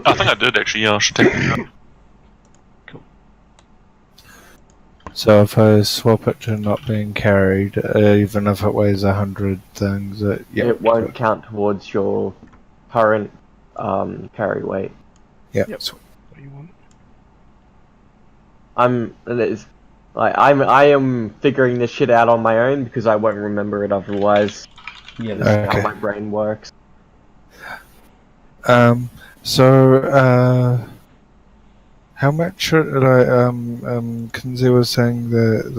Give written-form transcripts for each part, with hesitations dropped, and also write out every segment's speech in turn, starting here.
I think I did actually. Yeah, I should take it out. Cool. So if I swap it to not being carried, even if it weighs 100 things, it won't count towards your current carry weight. Yeah. Yep. What do you want? I am figuring this shit out on my own because I won't remember it otherwise. Yeah, This is how my brain works. So how much should Kinsey was saying that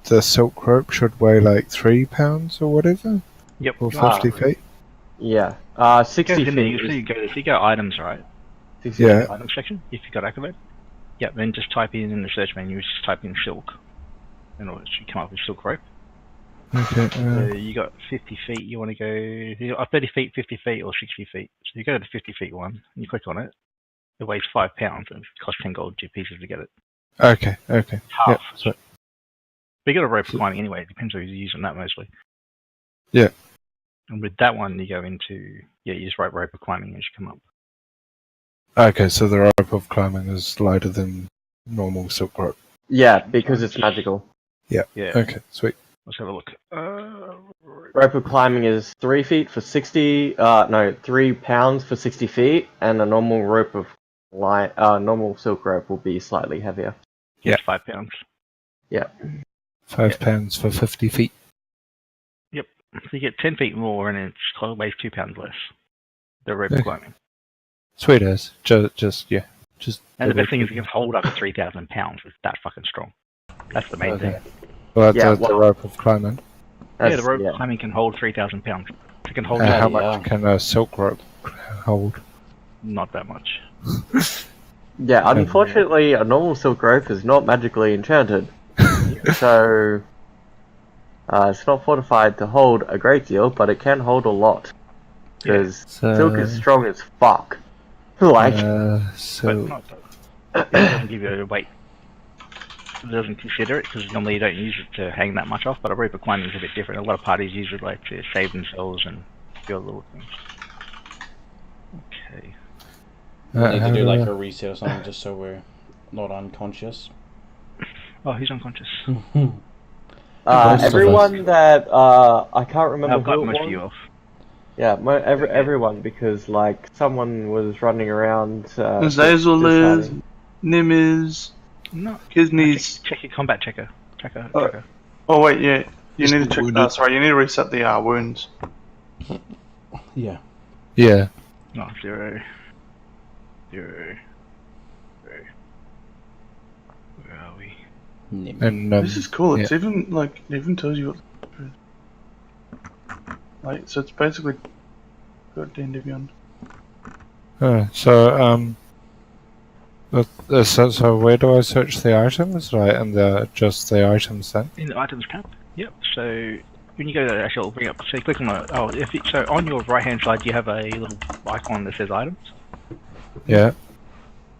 the silk rope should weigh like 3 pounds or whatever? Yep. Or 50 feet? Yeah. 60 feet. If you go items, right? 60 Yeah. Items section, if you got activated. Yep, then just type in the search menu, just type in silk. And it should come up with silk rope. Okay. So you got 50 feet, you want to go, you got 30 feet, 50 feet, or 60 feet. So you go to the 50 feet one, and you click on it. It weighs 5 pounds, and it costs 10 gold pieces to get it. Okay. Half. Yep, so, But you got a rope climbing anyway, it depends who's using that mostly. Yeah. And with that one, you go into, you just write rope climbing as you come up. okay, so the rope of climbing is lighter than normal silk rope. Yeah, because it's magical. Yeah. Okay, sweet. Let's have a look. Rope of climbing is 3 feet for 60. 3 pounds for 60 feet, and a normal rope of normal silk rope will be slightly heavier. Yeah, 5 pounds. Yeah. 5 pounds for 50 feet. Yep. So you get 10 feet more, and it weighs 2 pounds less. The rope Okay. climbing. Sweet as. Just. And the best thing is it can hold up to 3,000 pounds. It's that fucking strong. That's the main thing. Well, that's the rope of climbing. Yeah, the rope climbing can hold 3,000 pounds. It can hold How much can a silk rope hold? not that much. Yeah, unfortunately, a normal silk rope is not magically enchanted. So, it's not fortified to hold a great deal, but it can hold a lot. Because silk is strong as fuck. Like, so But it doesn't give you a weight. It doesn't consider it, because normally you don't use it to hang that much off, but a rope of climbing is a bit different. A lot of parties use it like to save themselves and do other little things. Okay. We need to do like a reset or something just so we're not unconscious. Oh, he's unconscious. everyone that, I can't remember I've got who it most of was. you off. Yeah, everyone, because, like, someone was running around, Zazel is, Nim is, No. Kisney's. Check your combat checker. Tracker. Oh wait, yeah. You need to check. Sorry, you need to reset the wounds. Yeah. yeah. No, 0. Where are we? And This is cool. It's yeah. even like it even tells you what. Like, so it's basically got D&D Beyond. So where do I search the items? Right, and just the items then. In the items tab. Yep. So when you go to actually, it'll bring up. So you click on the. So on your right hand side, you have a little icon that says items. Yeah.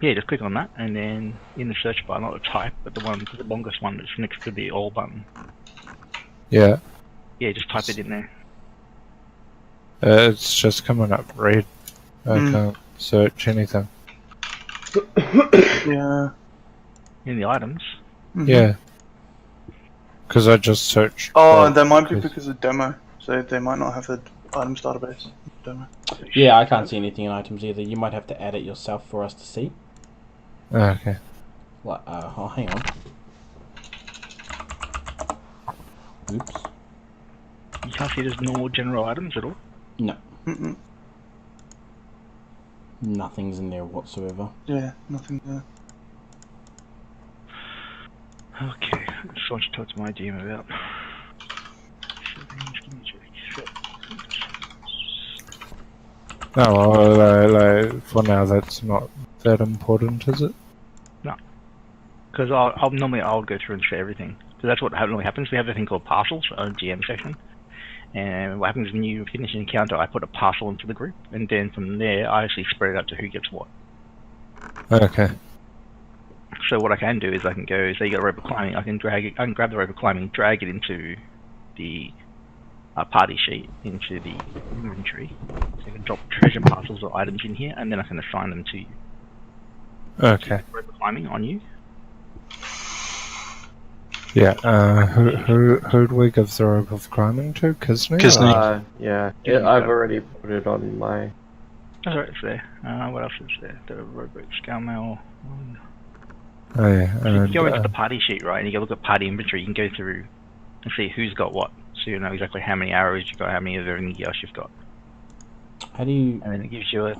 Yeah, just click on that, and then in the search bar, not the type, but the longest one that's next to the all button. Yeah. Yeah, just type it in there. It's just coming up red. I can't search anything. Yeah. In the items. Yeah. Because I just searched. Oh, that might be because of demo. So they might not have the items database demo. Yeah, I can't see anything in items either. You might have to add it yourself for us to see. Okay. Like, oh, hang on. Oops. You can't see just normal general items at all? No. Nothing's in there whatsoever. Yeah, nothing there. Okay, so I should talk to my GM about. Oh, well, for now that's not that important, is it? No. Because I'll normally go through and share everything. So that's what normally happens. We have a thing called parcels on GM section. And what happens when you finish an encounter, I put a parcel into the group, and then from there, I actually spread it out to who gets what. Okay. So what I can do is I can go, say you got a rope of climbing, I can grab the rope of climbing, drag it into the party sheet, into the inventory. So I can drop treasure parcels or items in here, and then I can assign them to you. Okay. Rope climbing on you. Yeah. Who do we give the rope of climbing to? Kisney? Kisney. Yeah, Kisney's I've got- already put it on my. That's right, it's there. What else is there? The rope scale mail. Oh yeah. So you And, go into the party sheet, right, and you can look at party inventory. You can go through and see who's got what, so you know exactly how many arrows you've got, how many of everything else you've got, How do you? and then it gives you a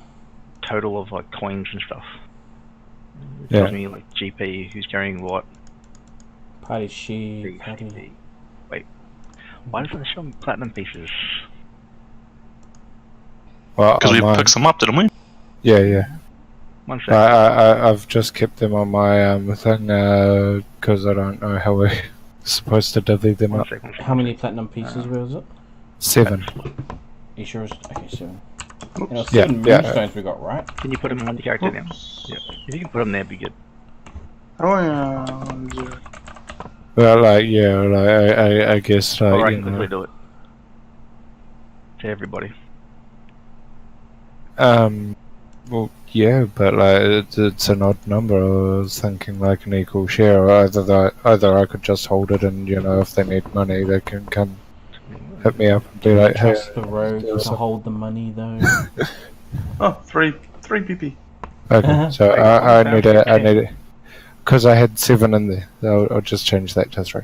total of like coins and stuff. It Yeah. tells me like GP, who's carrying what. Party sheet. Party. Wait, why doesn't it show me platinum pieces? well, Because we on mine- picked some up, didn't we? Yeah. One sec. I've just kept them on my thing because I don't know how we're supposed to divvy them One up. sec, one sec. How many platinum pieces was it? 7. You sure? Okay, 7. And it was Yeah, 7 yeah. moonstones we got, right? Can you put them on the character now? Oops. Yeah. If you can put them there, it'd be good. How do I, 0? Well, like yeah, like I guess like Or I you can quickly know, do it. To everybody. well, yeah, but like it's an odd number. I was thinking like an equal share. Either I could just hold it, and you know, if they need money, they can come hit me up and be like, hey. Trust the rogue to some- hold the money, though. Oh, 3 PP. Okay, so Wait, I one need pound, I 10. need it because I had 7 in there. I'll just change that to 3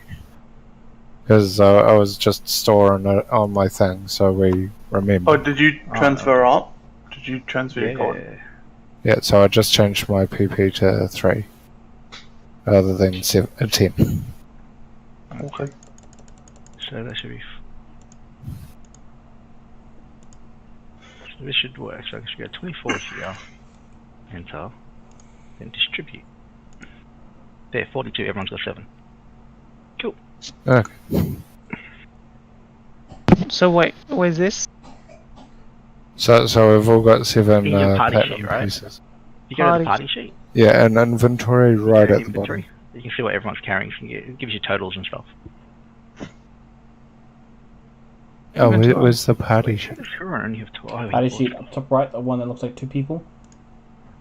because I was just storing it on my thing, so we remember. Oh, did you transfer up? Did you transfer your card? Yeah. Yeah, so I just changed my PP to 3 rather than 10. Okay. So that should be. So this should work. So I should go 24 here. Enter. Then distribute. There, 42. Everyone's got 7. Cool. Okay. So wait, where's this? So we've all got 7 In your party platinum sheet, right? pieces. You go to Party the party sheet. Yeah, and inventory right at the Inventory. bottom. You can see what everyone's carrying. So it gives you totals and stuff. Oh, Inventory. where's the party sheet? Sure, and you have to. Oh, Party you sheet up top right, the one that looks like 2 people.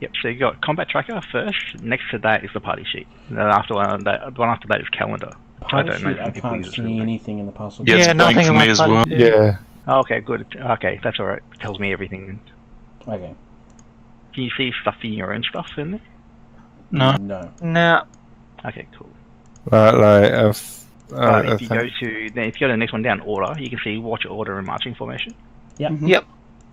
Yep. So you got combat tracker first. Next to that is the party sheet. And then after that, the one after that is calendar. Party don't know sheet, if I people can't use it see really. anything in the puzzle. Yeah, it's Yeah, blank nothing for on me my as party well. sheet. Yeah. Oh, okay, good. Okay, that's alright. It tells me everything. Okay. Can you see stuff in your own stuff in there? No. No. No. Okay, cool. Like if But I if you go think- to the next one down, order, you can see watch order and marching formation. Yep. Mhm. Yep.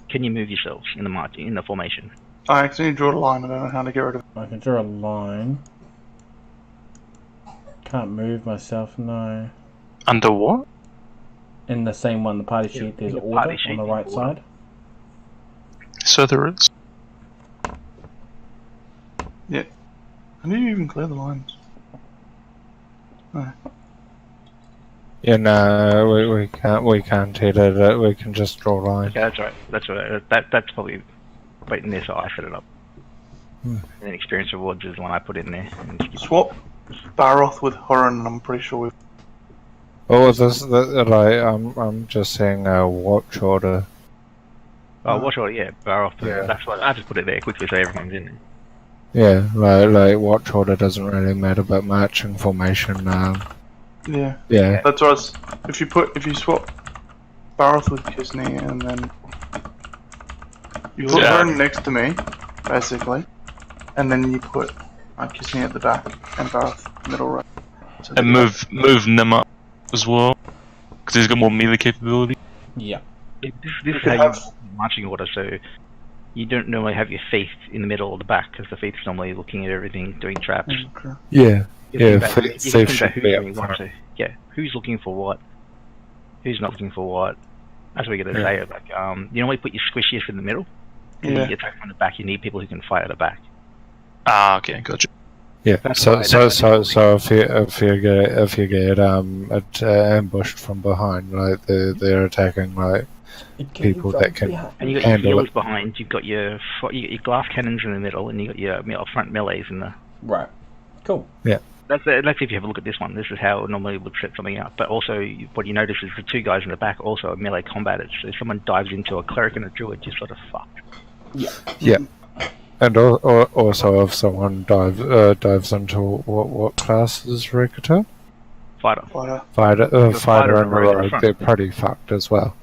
Can you move yourselves in the formation? I accidentally drew a line. I don't know how to get rid of it. I can draw a line. Can't move myself, no. Under what? In the same one, the party sheet, there's the order party on sheet, the right order. side. So there is. How do you even clear the lines? Yeah, no, we can't edit it. We can just draw lines. Okay, that's right. That's right. That's probably waiting there, so I set it up. Hmm. And then experience rewards is the one I put in there. And Swap Baroth with Horan, and I'm pretty sure we've. Oh, I'm just saying watch order. oh, watch order, yeah, bar off. Yeah. That's what I just put it there quickly so everything's in there. Yeah, like watch order doesn't really matter, but marching formation, Yeah, yeah. that's what I was. If you swap Baroth with Kisney, and then you put Yeah. Horan next to me, basically, and then you put Kisney at the back and Baroth middle right. So And move Nim up as well. Because he's got more melee capability. Yeah. This You is could how you have- marching order, so you don't normally have your faith in the middle or the back, because the faith's normally looking at everything, doing traps. Okay. Yeah, You can yeah, think about- faith you can think should about who's be up doing what, front. so, yeah, who's looking for what, who's not looking for what. That's what we're gonna Yeah. say. Like, you normally put your squishiest in the middle, and Yeah. then you attack from the back. You need people who can fight at the back. Ah, okay, gotcha. Yeah, That's so why- so that's so why- so if you get ambushed from behind, like they're attacking like people that can. And you got your handle healers it. behind. You've got your glass cannons in the middle, and you got your front melees in the. Right. Cool. That's that's if you have a look at this one. This is how it normally would set something up. But also, what you notice is the two guys in the back also are melee combaters. So if someone dives into a cleric and a druid, you're sort of fucked. Yeah. And also, if someone dives into what class is Rikuta? Fighter. Fighter and a rogue in rogue, front. they're pretty fucked as well.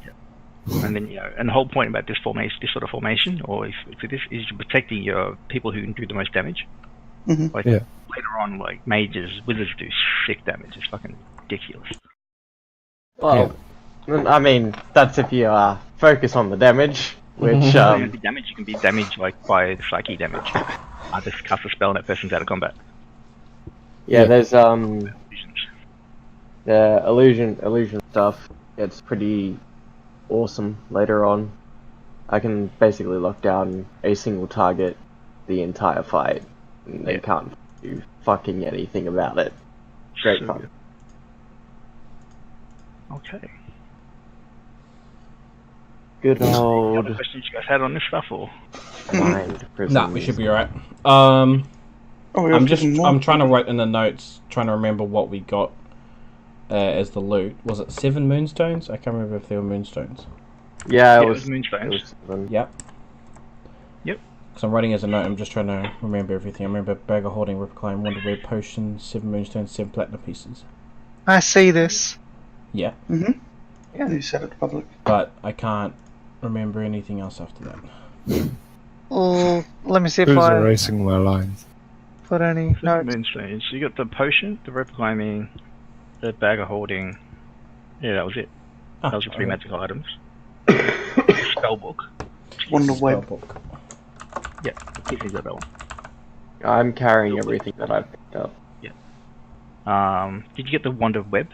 And then and the whole point about this formation, this sort of formation, or if this is you're protecting your people who can do the most damage. Mhm. Like Yeah. later on, like mages, wizards do sick damage. It's fucking ridiculous. Well, I mean, that's if you focus on the damage, which You can be damaged. You can be damaged like by psyche damage. I just cast a spell and that person's out of combat. yeah, there's Illusions. the illusion stuff gets pretty awesome later on. I can basically lock down a single target the entire fight, and they can't do fucking anything about it. Great So fun. good. Okay. Good Any old other questions you guys had on this stuff, or? mind prisons. Nah, we should be alright. Oh, we I'm got just, even more. I'm trying to write in the notes, trying to remember what we got as the loot. Was it 7 moonstones? I can't remember if they were moonstones. Yeah, Yeah, it was moonstones. Yep. Yep. Because I'm writing as a note, I'm just trying to remember everything. I remember bag of holding, rip climb, wonder red potion, 7 moonstones, 7 platinum pieces. I see this. Yeah, Yeah, you said it public. but I can't remember anything else after that. Oh, let me see if Who's I erasing my lines? put any notes. Moonstones. So you got the potion, the rope climbing, the bag of holding. Yeah, that was it. Ah, Those are 3 okay. magical items. Spellbook. Wonder Web. Spellbook. Yeah, you got that one. I'm carrying everything that I picked up. Did you get the Wonder Web?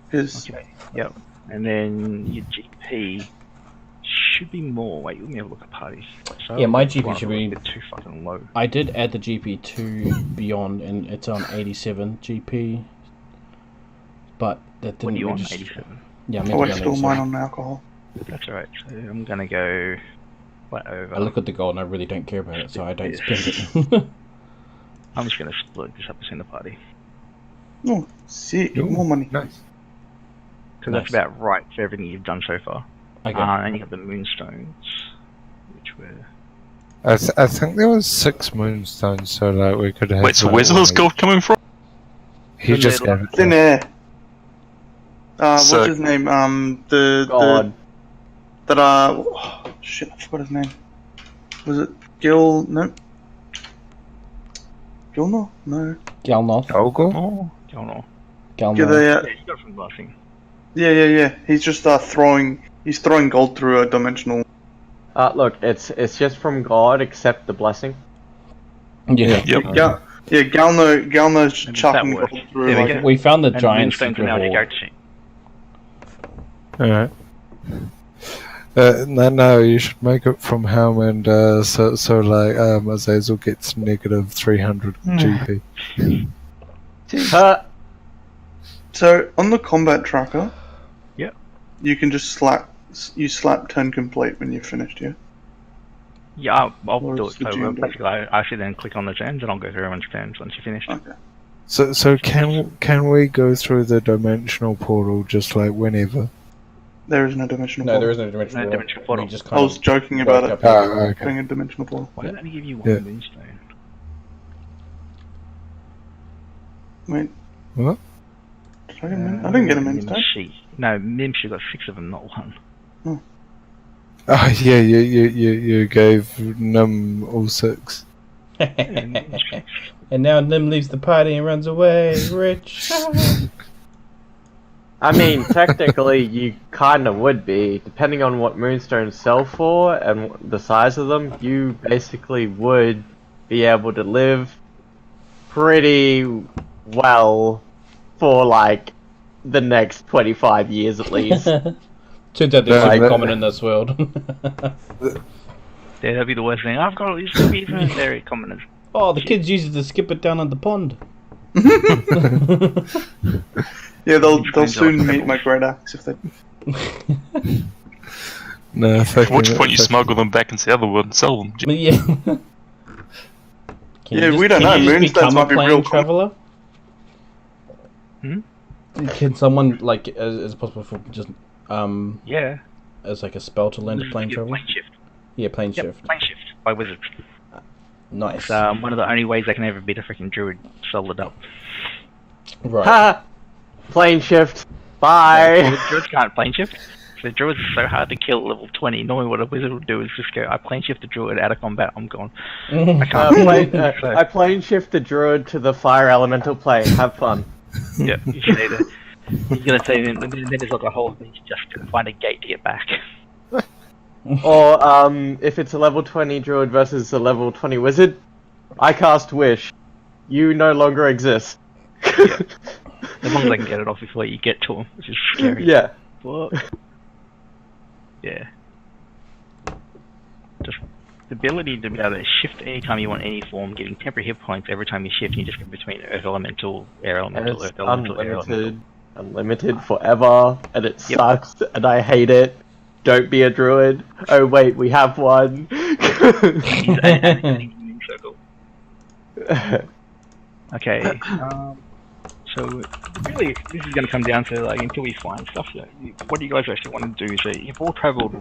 Because Okay. Yep. And then your GP should be more. Wait, let me have a look at parties. So Yeah, my GP one should was a be- bit too fucking low. I did add the GP to Beyond, and it's on 87 GP. But that What didn't are you on? register. 87. Yeah, I'm oh, I meant to be stole on mine 87. on alcohol. That's alright. So I'm gonna go flat over. I look at the gold and I really don't care about it, so I don't spend it. I'm just gonna split this up between the party. Oh, sick. Ooh, More money. Nice. Because Nice. that's about right for everything you've done so far. Okay. And you got the moonstones, which were... I think there was 6 moonstones, so like we could have. Wait, so like, where's all this one gold coming from? each. He just Little- gave it. Thin To air. So- What's his name? God. Oh, shit, I forgot his name. Was it Gil? No. Gilnor? No. Galnoth. Olga? Oh, I don't know. Yeah, Galnoth. Yeah, you got it from the last thing. yeah. He's just throwing. He's throwing gold through a dimensional. Look, it's just from God except the blessing. Yeah. Yep. Galno's And chucking that works. gold through. There we Like, go. We found the And giant moonstones are secret now on your hole. character sheet. Alright. No, you should make it from Helm and so like Azazel gets negative 300 GP. so on the combat tracker, Yep. you can just slap turn complete when you've finished. Yeah. Yeah, I'll Or do it's it. the So June basically, I actually then click on the turns and I'll go through everyone's turns once you finish. Okay. So can we go through the dimensional portal just like whenever? There is no dimensional. No, portal. there is no dimensional No portal. dimensional portal. We just I kind was of joking woke about it. up here. Oh, okay. Doing a dimensional portal. Why did it only give you one Yeah. moonstone? Wait. What? Did I get a moon? I didn't get a Mim moonstone. sheet. No, Mimshi got 6 of them, not 1. Oh yeah, you gave Nim all 6. And now Nim leaves the party and runs away, rich. I mean, technically, you kind of would be, depending on what moonstones sell for and the size of them. You basically would be able to live pretty well for like the next 25 years at least. Turns out they're Like- so common in this world. Yeah, that'd be the worst thing. I've got all these cookies and they're commoners. Oh, the kids use it to skip it down at the pond. Yeah, they'll Moonstones are soon like meet my great axe if they. No, At which point you smuggle them back into the other world and sell them. But yeah. Can Yeah, you we don't know. Can you just Moonstones become a might be plane real cool. traveler? Hmm? Can someone like is it possible for just Yeah. as like a spell to learn to This is plane like a travel? plane shift. Yeah, plane Yep, shift. plane shift by wizards. Nice. It's one of the only ways they can ever beat a freaking druid solid up. Right. Ha! Plane shift. Bye. The druids can't plane shift. The druids are so hard to kill at level 20. Normally what a wizard would do is just go, I plane shift the druid out of combat, I'm gone. I can't. So- I plane shift the druid to the fire elemental plane. Have fun. Yeah, you should either. He's gonna say then there's like a whole thing just to find a gate to get back. Or if it's a level 20 druid versus a level 20 wizard, I cast wish. You no longer exist. As long as I can get it off before you get to him, which is scary. Yeah. What? Yeah. Just the ability to be able to shift anytime you want any form, getting temporary hit points every time you shift, and you just go between Earth Elemental, Air And Elemental, it's Earth Elemental, Air Elemental. unlimited forever, and it sucks, and I hate it. Don't be a druid. Oh wait, we have one. He's a circle. Okay. So really, this is going to come down to like until we find stuff. What do you guys actually want to do? So you've all travelled.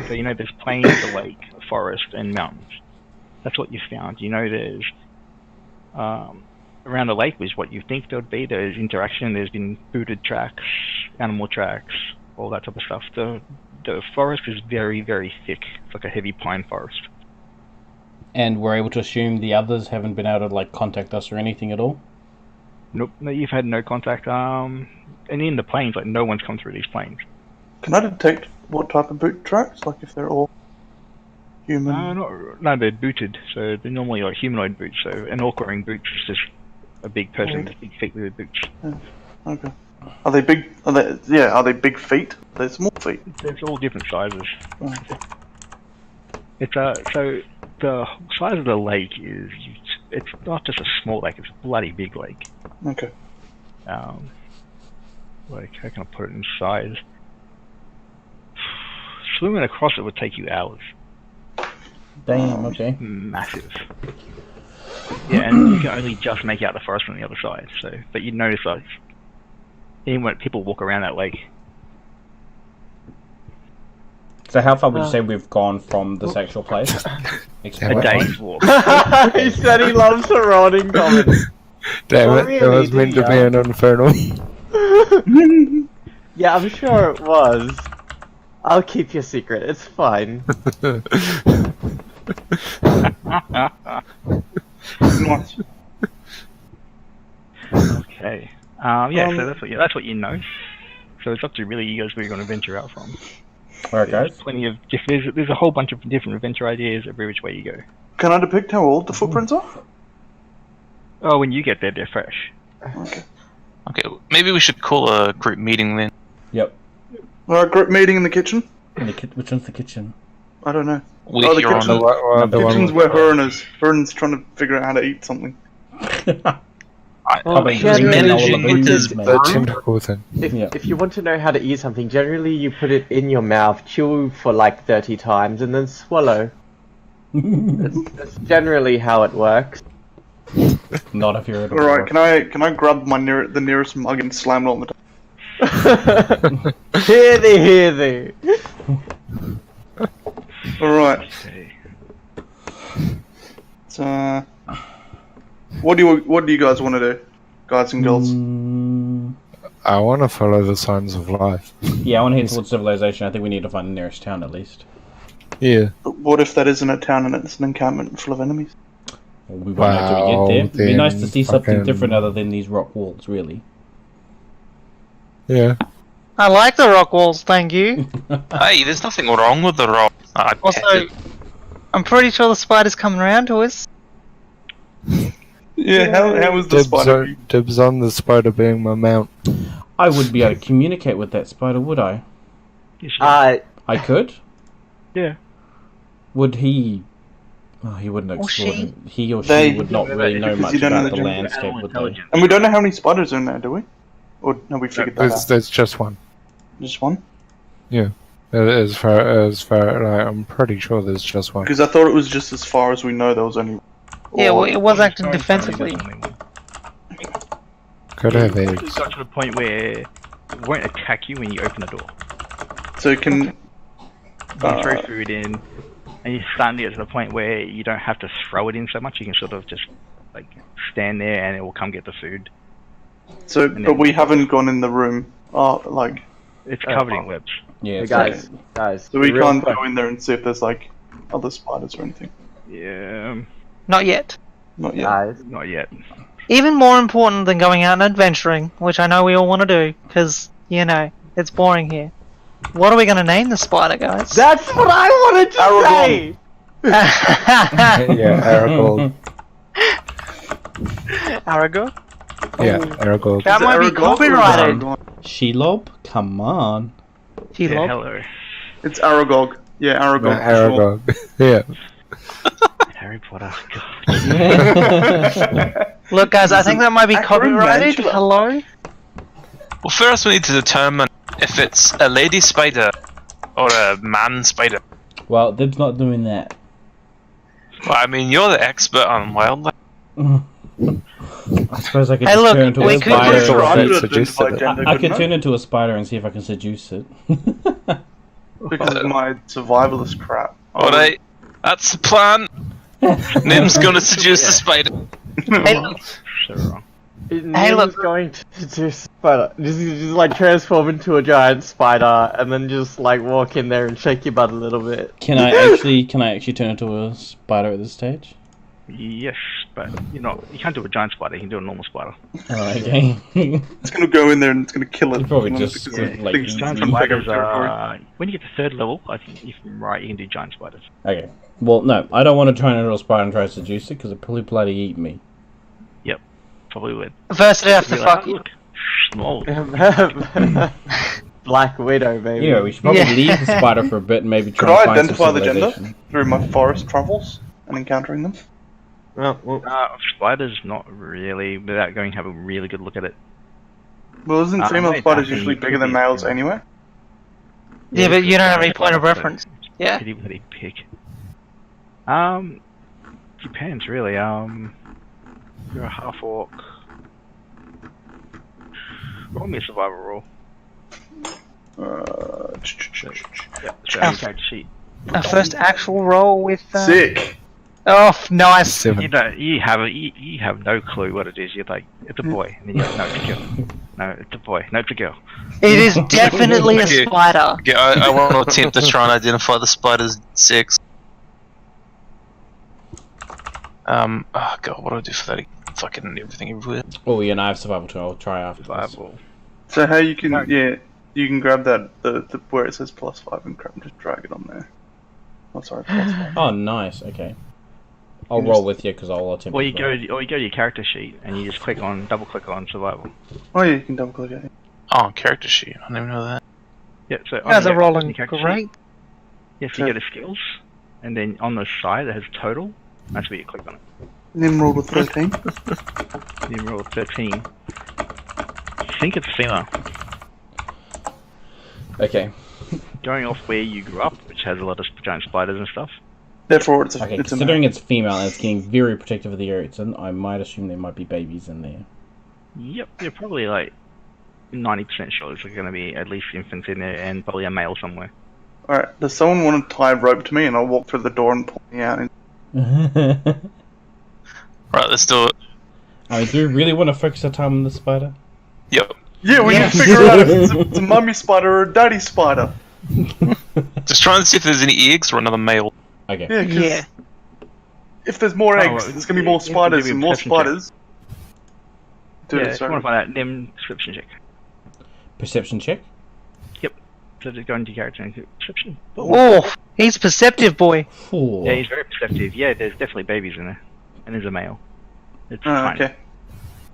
So you know there's plains, a lake, a forest, and mountains. That's what you found. You know there's around the lake was what you think there would be. There's interaction. There's been booted tracks, animal tracks, all that type of stuff. The forest is very, very thick. It's like a heavy pine forest. And we're able to assume the others haven't been able to like contact us or anything at all. Nope, no, you've had no contact. And in the plains, like no one's come through these plains. Can I detect what type of boot tracks? Like if they're all human? No, they're booted. So they're normally like humanoid boots. So an orc wearing boots is just a big person with big feet with boots. Okay. Are they big? Are they big feet? They're small feet. There's all different sizes. Oh. It's so the size of the lake is. It's not just a small lake. It's a bloody big lake. Okay. Like how can I put it in size? Swimming across it would take you hours. Damn. Okay. Massive. Yeah, and you can only just make out the forest on the other side. So, but you notice like even when people walk around that lake. So how far would you say we've gone from this actual place? A day's walk. He said he loves surrounding comments. Damn Oh, it, really, it was meant to be an infernal. Yeah, I'm sure it was. I'll keep your secret. It's fine. Nice. Okay. So that's what you know. So it's up to really you guys where you're going to venture out from. Alright, guys. There's a whole bunch of different adventure ideas every which way you go. Can I depict how old the footprints are? Oh, when you get there, they're fresh. Okay. Okay, maybe we should call a group meeting then. Yep. Alright, group meeting in the kitchen? Which one's the kitchen? I don't know. With the your kitchen. on The kitchen's where Huron is. Huron's trying to figure out how to eat something. Well, just generally, managing you his put it- The tentacle thing. if you want to know how to eat something, generally you put it in your mouth, chew for like 30 times, and then swallow. That's generally how it works. Not if you're at a Alright, can I grab the nearest mug and slam it on the top? Hear thee, hear thee. Alright. Okay. So, what do you guys want to do, guys and girls? I want to follow the signs of life. Yeah, I want to head towards civilization. I think we need to find the nearest town at least. Yeah. But what if that isn't a town and it's an encampment full of enemies? Well, we won't know till we get there. It'd be nice to then see something fucking- different other than these rock walls, really. Yeah. I like the rock walls, thank you. Hey, there's nothing wrong with the rock. Also, I'm pretty sure the spider's coming around to us. Yeah, how was the spider? Dibs on the spider being my mount. I wouldn't be able to communicate with that spider, would I? Yes, yeah. I could? Yeah. Would he... Oh, he wouldn't Or explore. she. He or she They- would not really know because much you don't know about the the jungle. landscape, would they? And we don't know how many spiders are in there, do we? Or have we figured that out? There's just one. Just one? As far like, I'm pretty sure there's just one. Because I thought it was just as far as we know there was only... Yeah, well, it was acting Sorry, defensively. Could have It eggs. got to the point where it won't attack you when you open the door. So you can. You throw food in, and you're starting to get to the point where you don't have to throw it in so much. You can sort of just like stand there, and it will come get the food. So, but we haven't gone in the room. Like. It's covered in webs. Yeah, Hey, it's guys, guys. So we real can't quick. go in there and see if there's like other spiders or anything. Yeah, Not yet. Not yet. Guys, not yet. Even more important than going out and adventuring, which I know we all want to do, because, you know, it's boring here. What are we going to name the spider, guys? that's what I wanted to say. Yeah, Aragog. Aragog? Yeah, Aragog. That might be copyrighted. Shelob? Come on. Yeah, T-Lob. hello, It's Aragog. Yeah, Aragog. No, for sure. Aragog. Yeah. Harry Potter. God. Look, guys, I think that might be copyrighted. Acromantula. Hello? Well, first we need to determine if it's a lady spider or a man spider. Well, Dib's not doing that. Well, I mean, you're the expert on wildlife. I suppose I could Hey, just look, turn into we a could spider. just Sure, I Right, could suggested identify it. gender, I could couldn't turn into a spider and see if I can seduce it. Because of my survivalist crap. Alright, that's the plan. Nim's gonna seduce the spider. Hey, So wrong. Hey, look. Nim's going to do spider. Just like transform into a giant spider and then just like walk in there and shake your butt a little bit. Can I actually turn into a spider at this stage? Yes, but you can't do a giant spider. You can do a normal spider. Oh, okay. It's gonna go in there and it's gonna kill it. It's probably Because just, it like, thinks it's Giant from spiders bigger territory. are when you get to third level. I think if I'm right, you can do giant spiders. Okay. Well, no, I don't want to turn into a spider and try to seduce it because it probably bloody eat me. Probably would. first it have to Be fuck like, you. look, small. Black Widow, baby. Anyway, we should probably Yeah. leave the spider for a bit and maybe Could try I and find some identify the gender civilization. through my forest travels and encountering them? Well, Spiders, not really. Without going to have a really good look at it. Well, isn't female wait, spiders actually, usually it bigger could than be males female. anyway? Yeah, but you don't have any Giant point of spider, reference. so Yeah. Pretty bloody pig. Depends really. You're a half orc. Roll me a survival roll. Yeah, so Ah. character sheet. Our first actual roll with. Sick. Oh, nice. 7. You have no clue what it is. You're like, it's a boy, and then you're like, no, it's a girl. No, it's a boy. No, it's a girl. It is definitely a Okay. spider. Okay, I want to attempt to try and identify the spider's sex. Oh god, what do I do for that? Fucking everything everywhere. Oh, yeah, and I have survival too. I'll try after this. Survival. So how you can you can grab that the where it says +5 and just drag it on there. Oh sorry, +5. Oh, nice. Okay. I'll You roll just- with you because I'll attempt. Or as you well. go to your character sheet, and you just double click on survival. Oh yeah, you can double click it. Oh, character sheet. I didn't even know that. Yeah, so You guys are rolling your character great. sheet, yes, you go to skills, and then on the side that has total. That's where you click on it. Nim rolled a 13. You roll 13. I think it's female. Okay. Going off where you grew up, which has a lot of giant spiders and stuff. Therefore, it's a Okay, it's a considering male. it's female and it's getting very protective of the area it's in, I might assume there might be babies in there. Yep, you're probably like 90% sure there's going to be at least infants in there and probably a male somewhere. All right. Does someone want to tie a rope to me and I'll walk through the door and pull me out? Right, let's do it. I mean, do we really want to focus our time on the spider? Yep. Yeah, we Yes. can figure out if it's a mummy spider or a daddy spider. Just trying to see if there's any eggs or another male. Okay. Yeah, 'cause Yeah. if there's more Oh, eggs, well, there's gonna be more you can spiders do a and more perception check. spiders. Yeah, if you sorry. want to find out, name description check. Perception check? So just go into your character and description. Oh, he's perceptive, boy. Four. Yeah, he's very perceptive. Yeah, there's definitely babies in there. And there's a male. It's Oh, tiny. okay.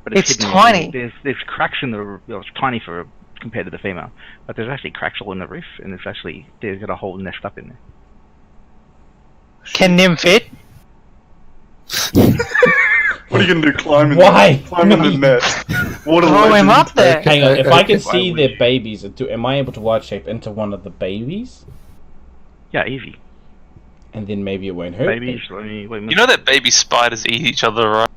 But It's hidden. tiny. There's cracks in the. Well, it's tiny compared to the female, but there's actually cracks all in the roof, and they've got a whole nest up in there. Can Nim fit? What are you gonna do? Climb in? Why? Climb in the nest. What a Throw him legend. up there. Hang on, if I can Why see would their you? babies, am I able to wild shape into one of the babies? Yeah, easy. And then maybe it won't hurt. Babies. You know that baby spiders eat each other, right?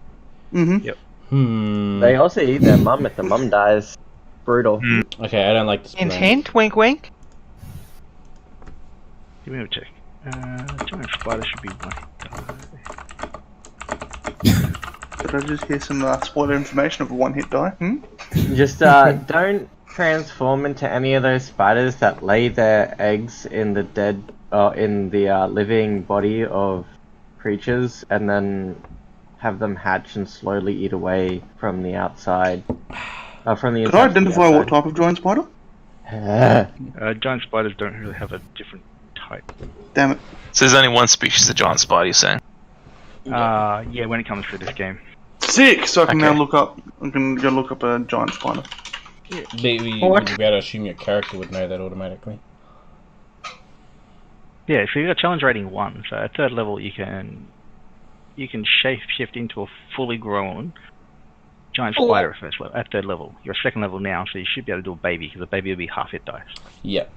Mm-hmm. They also eat their mum if the mum dies. Brutal. Okay, I don't like this Hint, plan. hint, wink, wink. Give me a check. Giant spider should be one. Did I just hear some spoiler information of a one-hit die? Just don't transform into any of those spiders that lay their eggs in the living body of creatures, and then have them hatch and slowly eat away from the outside. From the Could I inside to the identify what outside. type of giant spider? Giant spiders don't really have a different type. Damn it. So there's only one species of giant spider, you're saying? Yeah, when it comes to this game. Sick! So I can now Okay. look up. I can go look up a giant spider. Would you be able to assume your character would know that automatically? Yeah, so you got challenge rating 1. So at 3rd level, you can shape shift into a fully grown giant spider at 3rd level. You're 2nd level now, so you should be able to do a baby, because a baby will be half hit dice. Yep.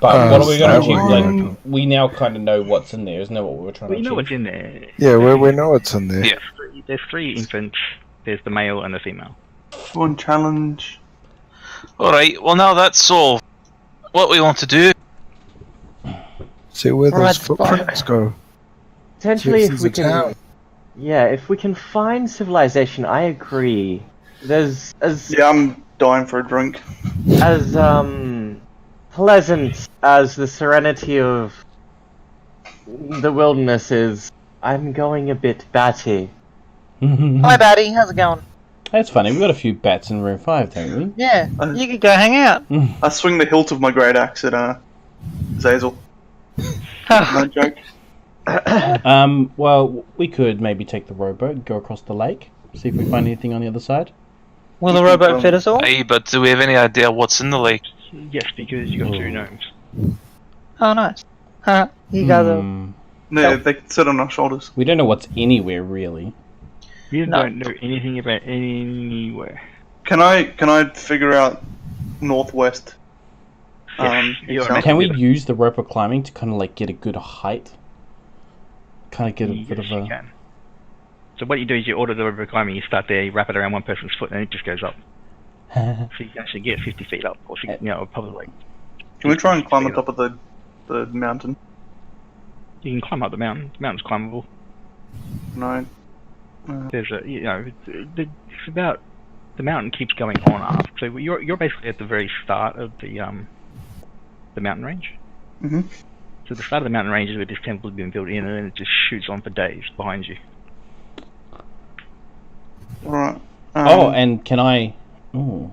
But what are we going to so- achieve? Like, we now kind of know what's in there, isn't that what we were trying Well, to you achieve? know what's in there. Yeah, we know what's in there. Yeah. There's 3 infants. There's the male and the female. One challenge. Alright, well now that's all. What we want to do. See where Right those spot. footprints go. Potentially, See if if we there's a can, town. yeah, if we can find civilization, I agree. There's Yeah, I'm dying for a drink. as pleasant as the serenity of the wilderness is. I'm going a bit batty. Hi, Batty. How's it going? That's funny, we've got a few bats in room 5, don't we? Yeah, you could go hang out. I swing the hilt of my great axe at Zazel. No joke. Well, we could maybe take the rowboat, go across the lake, see if we find anything on the other side. Will the rowboat fit us all? Hey, but do we have any idea what's in the lake? Yes, because you got 2 gnomes. Oh, nice. You guys are... No, they can sit on our shoulders. We don't know what's anywhere, really. You No. don't know anything about anywhere. Can I figure out northwest? you're south? Can we use the rope of climbing to kind of like get a good height? Kind of get a bit Yes, of you a... can. So what you do is you order the river climbing, you start there, you wrap it around one person's foot, and it just goes up. So you can actually get 50 feet up, or probably like... Can we try and climb on 50 feet top of the mountain? You can climb up the mountain. The mountain's climbable. No. There's a, it's about... The mountain keeps going on up. So you're basically at the very start of the mountain range. Mhm. So the start of the mountain range is where this temple has been built in, and then it just shoots on for days behind you. Alright. Oh, and can I... Ooh.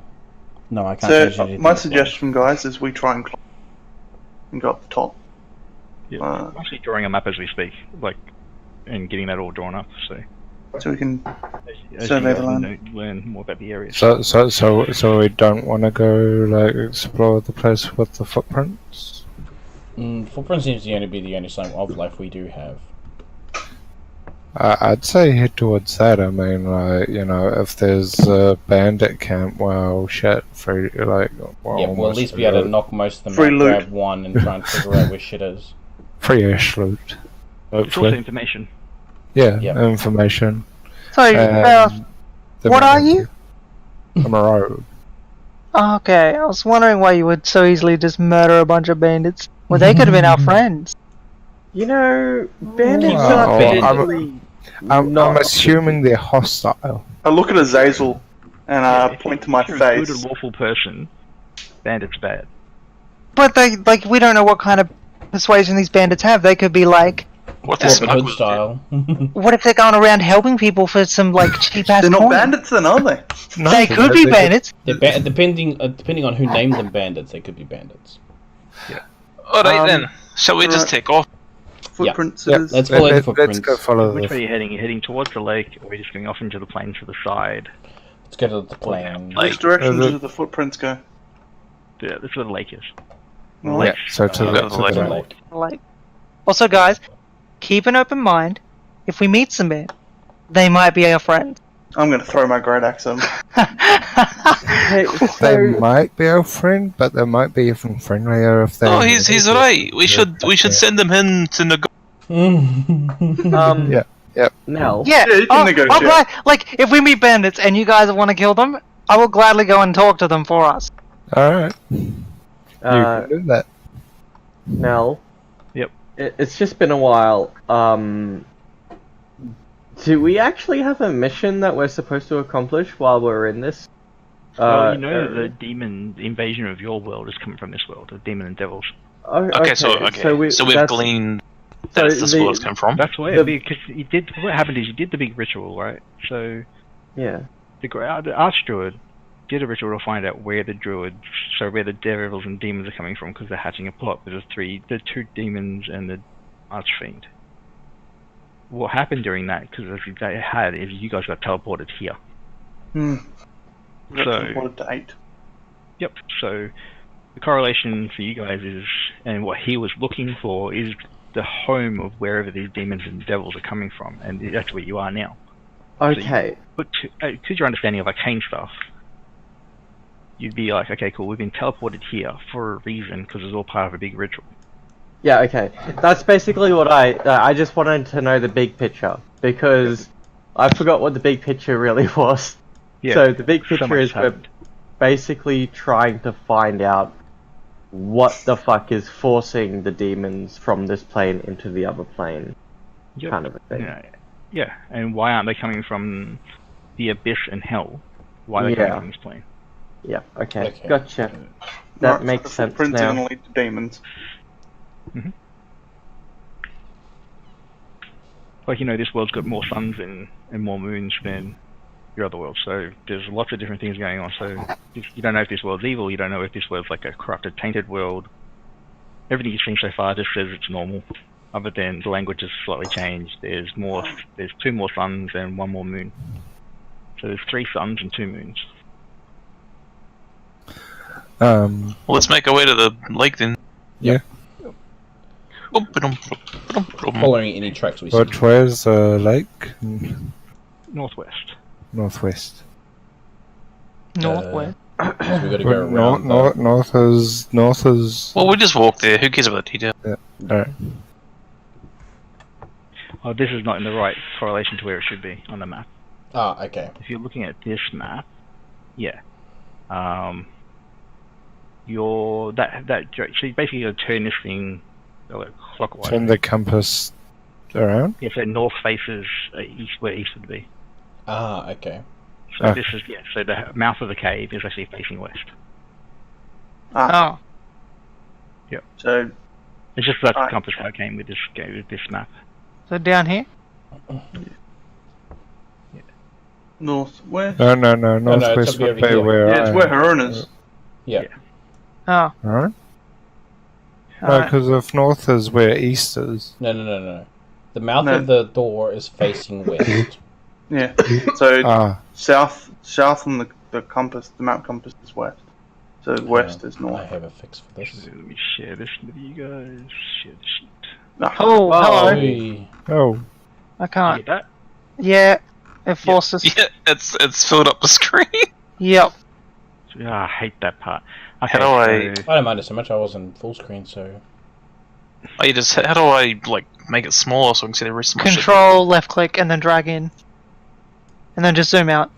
No, I can't change So anything. my suggestion, guys, is we try and climb and go up the top. Yeah, I'm actually drawing a map as we speak, and getting that all drawn up. So So we can. as Survey you the guys land. learn more about the area. So we don't want to go like explore the place with the footprints. Footprint seems to be the only sign of life we do have. I'd say head towards that. I mean, like, if there's a bandit camp, well, shit, free, like, well, Yeah, we'll at least be able to knock most of them Free out, loot. grab one, and try and figure out where shit is. free-ish loot. It's also Hopefully, information. yeah, Yep. information. So, The what are manager. you? I'm a rogue. Oh, okay, I was wondering why you would so easily just murder a bunch of bandits. Well, they could have been our friends. You know, bandits Well, are I'm- basically I'm not. assuming they're hostile. I look at Azazel and point to my If you're a good face. and lawful person, bandit's bad. But we don't know what kind of persuasion these bandits have. They could be like, What the Robin Hood smugglers do. style. what if they're going around helping people for some, cheap ass They're not coin? bandits then, are they? No, They could be bandits. Depending on who named them bandits, they could be bandits. Alright then, shall we just right. take off? Footprints. Yep. It is. Let's follow the Let's footprints. go follow Which the. way are you heading? You're heading towards the lake, or are you just going off into the plain to the side? Let's go to the plan. Which direction the- do the footprints go? Yeah, that's where the lake is. Well, Yeah, so to the Yeah, to the like- lake. Like, also, guys, keep an open mind. If we meet some men, they might be our friends. I'm gonna throw my great axe at them. Hey, They so, might be our friend, but they might be even friendlier if they. Oh, he's right. We should we should send them in to Yeah. Mel. Yeah, Yeah, you can I'll negotiate. like, if we meet bandits and you guys want to kill them, I will gladly go and talk to them for us. Alright. You can do that. Mel. Yep. It's just been a while. Do we actually have a mission that we're supposed to accomplish while we're in this? Well, you know the demon invasion of your world is coming from this world, the demon and devils. Okay, so we've gleaned that's the school it's come from. That's why, because you did. What happened is you did the big ritual, right? So yeah, the archdruid did a ritual to find out where the where the devils and demons are coming from, because they're hatching a plot. There's the two demons and the archfiend. What happened during that, because as you had, is you guys got teleported here. Teleported to 8. Yep. So the correlation for you guys is, and what he was looking for is the home of wherever these demons and devils are coming from, and that's where you are now. Okay. But because your understanding of arcane stuff, you'd be like, okay, cool, we've been teleported here for a reason, because it's all part of a big ritual. Yeah, okay. That's basically what I just wanted to know the big picture, because I forgot what the big picture really was. Yeah, so the big picture is we're basically trying to find out what the fuck is forcing the demons from this plane into the other plane, kind of a thing. Yeah, and why aren't they coming from the abyss and hell? Why are they coming from this plane? Yeah, okay. Gotcha. That makes sense now. now. Gonna lead to demons. Like, you know, this world's got more suns and more moons than your other world, so there's lots of different things going on. So you don't know if this world's evil, you don't know if this world's like a corrupted, tainted world. Everything you've seen so far just says it's normal, other than the language has slightly changed. There's 2 more suns and 1 more moon. So there's 3 suns and 2 moons. Well, let's make our way to the lake then. Yeah. Following any tracks we see. Which way is the lake? Northwest. Northwest. Northwest. So we got to go around. North is. Well, we just walk there. Who cares about the detail? Yeah. Alright. Oh, this is not in the right correlation to where it should be on the map. Ah, okay. If you're looking at this map, yeah. So basically you turn this thing clockwise. Turn the compass around? Yeah, so north faces east, where east would be. Ah, okay. So this is, so the mouth of the cave is actually facing west. Oh. Yep. So it's just that's the compass I came with this map. So down here? Northwest? No, northwest would be where it's where Harun is. Yeah. Oh. Alright. No, because if north is where east is. No. The mouth of the door is facing west. Yeah. So south on the compass, the map compass is west. So west is north. I have a fix for this. Let me share this with you guys. Share the sheet. Oh, hello. Hey. Oh. I can't. You get that? Yeah. It forces. Yeah, it's filled up the screen. Yep. I hate that part. Okay, How do I don't mind it so much. I was in full screen, so. how do I make it smaller so I can see the rest of my shit? Control, left click, and then drag in. And then just zoom out.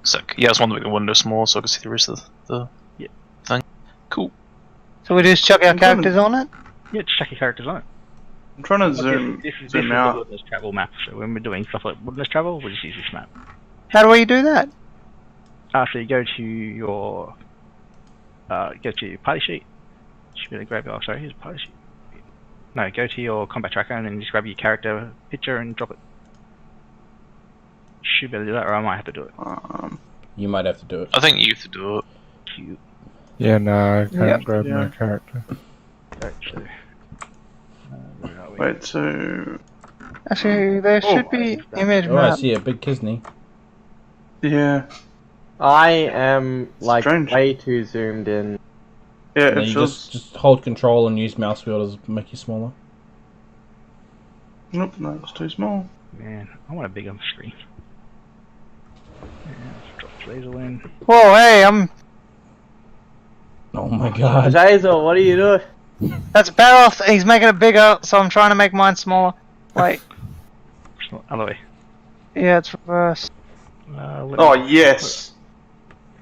Sick. Yeah, I just want to make the window smaller so I can see the rest of the thing. Cool. So we just chuck our characters on it? Yeah, just check your characters on it. I'm trying to zoom out. The wilderness travel map. So when we're doing stuff like wilderness travel, we just use this map. How do we do that? So you go to your party sheet. Should be able to grab your. Sorry, here's a party sheet. No, go to your combat tracker and then just grab your character picture and drop it. Should be able to do that, or I might have to do it. You might have to do it. I think you have to do it. Cute. Yeah, no, I can't grab my character. Right, so, where are we? Wait, so Actually, there should be image Oh, I map. see a big Kisney. yeah, I am Strange. way too zoomed in. yeah, And then it you feels. just hold control and use mouse wheel to make you smaller. Nope, no, it's too small. Man, I want a bigger screen. Yeah, let's drop Laser in. Whoa, hey, I'm... Oh my god. Jason, what are you doing? That's Baroth. He's making it bigger, so I'm trying to make mine smaller. Wait. Other way. Yeah, it's reversed. Oh yes.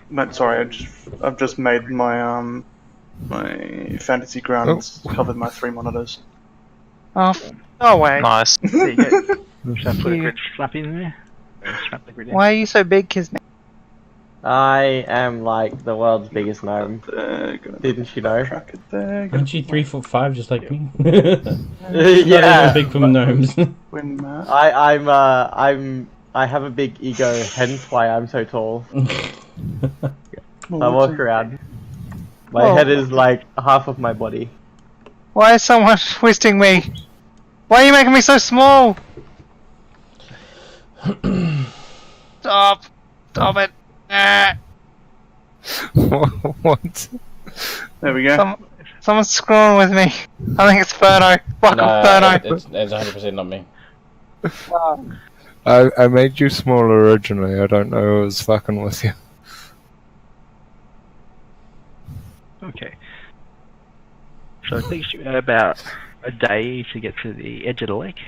Mate, sorry, I've just made my my fantasy grounds covered my 3 monitors. Oh, no way. Nice. There you go. Should I put a you. grid slap in there? Snap the grid in. Why are you so big, Kisney? I am like the world's biggest gnome. Didn't you know? Track it there. Aren't you 3'5" just like me? Yeah. Not even big from gnomes. Win map. I have a big ego, hence why I'm so tall. I walk around. My Whoa. head is like half of my body. Why is someone twisting me? Why are you making me so small? Stop. Stop it. Ah. What? There we go. Someone's screwing with me. I think it's Furno. Fuck Furno. it's 100% not me. I made you smaller originally. I don't know who was fucking with you. Okay. So it takes you about a day to get to the edge of the lake.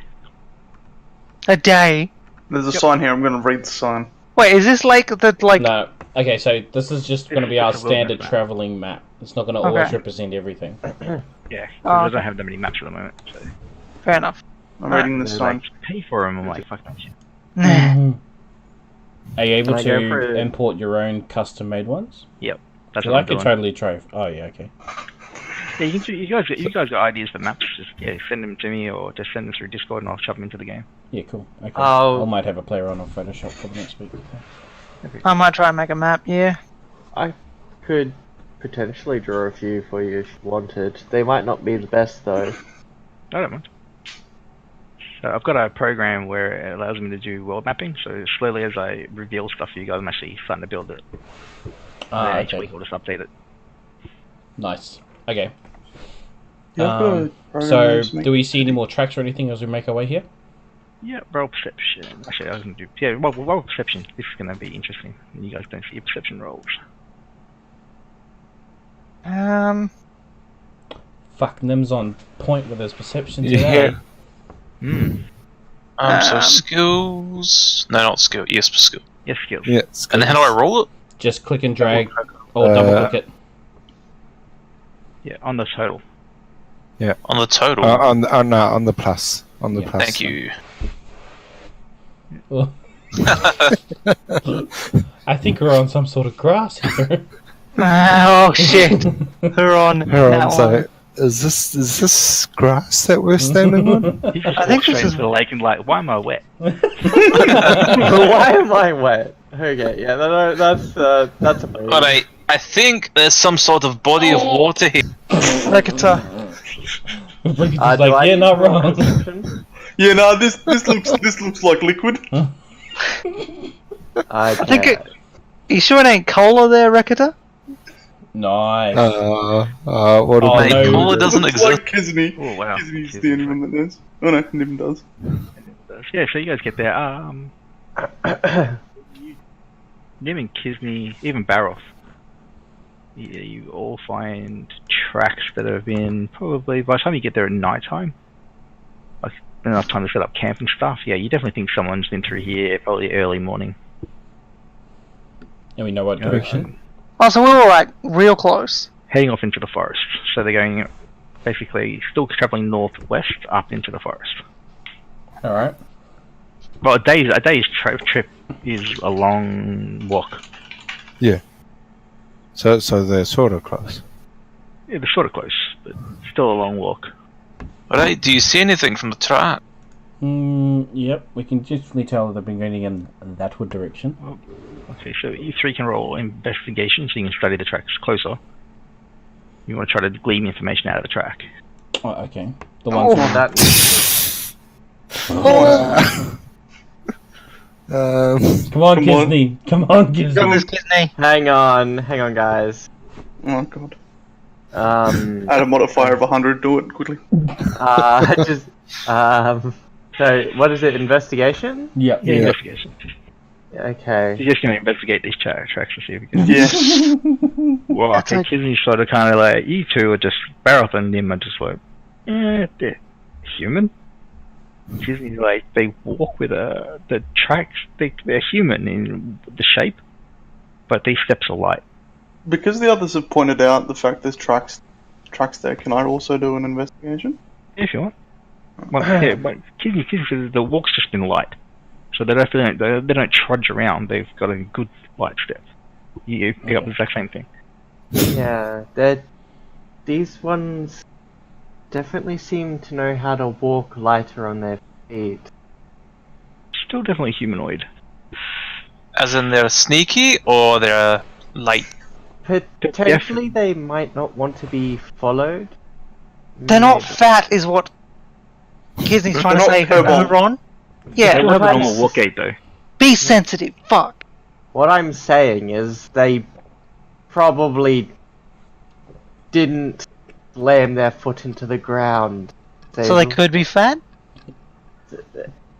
A day? There's a sign here. I'm going to read the sign. Wait, is this like the like? No. Okay, so this is just going to be our It's a wilderness standard map. travelling map. It's not going to always Okay. represent everything. Yeah, 'cause Oh, I okay. don't have that many maps at the moment. So Fair enough. I'm reading the they're sign. like, pay for them. I'm like, fuck that shit. Nah. Are you able Can I go to for it? import your own custom-made ones? That's So what I I'm could doing. totally try. Oh yeah, okay. Yeah, you guys got ideas for maps? Just send them to me, or just send them through Discord, and I'll shove them into the game. Yeah, cool. Okay. Oh. I might have a player on Photoshop for the next week. I might try and make a map. Yeah. I could potentially draw a few for you if you wanted. They might not be the best though. I don't mind. So I've got a program where it allows me to do world mapping. So slowly, as I reveal stuff to you guys, I'm actually starting to build it. Ah, Each okay. week, I'll just update it. Nice. Okay. Yeah, I've got a program So, there to make- do we see any more tracks or anything as we make our way here? Yeah, roll perception. Actually, I was going to do... Yeah, roll perception. This is going to be interesting. You guys don't see your perception rolls. Fuck, Nim's on point with his perception Yeah. today. So skills. No, not skill. Yes, for skill. Yes, skills. Yeah. And then how do I roll it? Just click and drag, or double click it. Yeah, on the total. On the total. On the plus. On the Yeah. plus. Thank you. Oh. I think we're on some sort of grass here. Oh shit. We're on Hold that on, one. so is this grass that we're standing on? You just I think walk straight this is- into the lake and like, why am I wet? Why am I wet? Okay, yeah, that's a problem. But I think there's some sort of body of water here. Rekata. Bricky's Do like, I yeah, need not more wrong. perception? Yeah, no, this looks like liquid. I think it. You sure it ain't cola there, Rekata? Nice. What do Oh, we Mate, no. cola doesn't Looks exist. like Kisney. Oh wow. Kisney's the only one that knows. Oh no, Nim does. Yeah, so you guys get there. Nim and Kisney, even Baroth. Yeah, you all find tracks that have been probably by the time you get there at night time, like enough time to set up camp and stuff. Yeah, you definitely think someone's been through here probably early morning. And we know what direction. Oh, so we were like real close. Heading off into the forest. So they're going basically still traveling northwest up into the forest. Alright. Well, a day's trip is a long walk. So they're sort of close. Yeah, they're sort of close, but still a long walk. Alright, do you see anything from the track? Yep, we can definitely tell that they've been going in thatward direction. Okay, so you three can roll investigation so you can study the tracks closer. You want to try to glean information out of the track. Oh, okay. The ones Come on, Come on. Disney. Come on, Got Disney. this Kisney. Hang on, guys. Oh god. Add Add a modifier of 100. Do it quickly. so what is it? Investigation? Yep. Yeah, Yeah. investigation. Okay. You're just going to investigate these tracks to see if we can. Yeah. Well, That's okay, like- Disney sort of kind of like, you two are just, Barroth and them are just like, they're human. Disney's like, they walk with the tracks, they're human in the shape, but these steps are light. Because the others have pointed out the fact there's tracks there, can I also do an investigation? Yeah, if you want. Well, yeah, but Disney says the walk's just been light. So they don't trudge around, they've got a good light step. You pick up the exact same thing. Yeah, these ones definitely seem to know how to walk lighter on their feet. Still definitely humanoid. As in they're sneaky or they're light? Potentially they might not want to be followed. They're not fat, is what Disney's trying to say, They're not Ron. They Yeah, still have a what I- normal walk gait though. be sensitive. Fuck. What I'm saying is they probably didn't slam their foot into the ground. So they could be fat?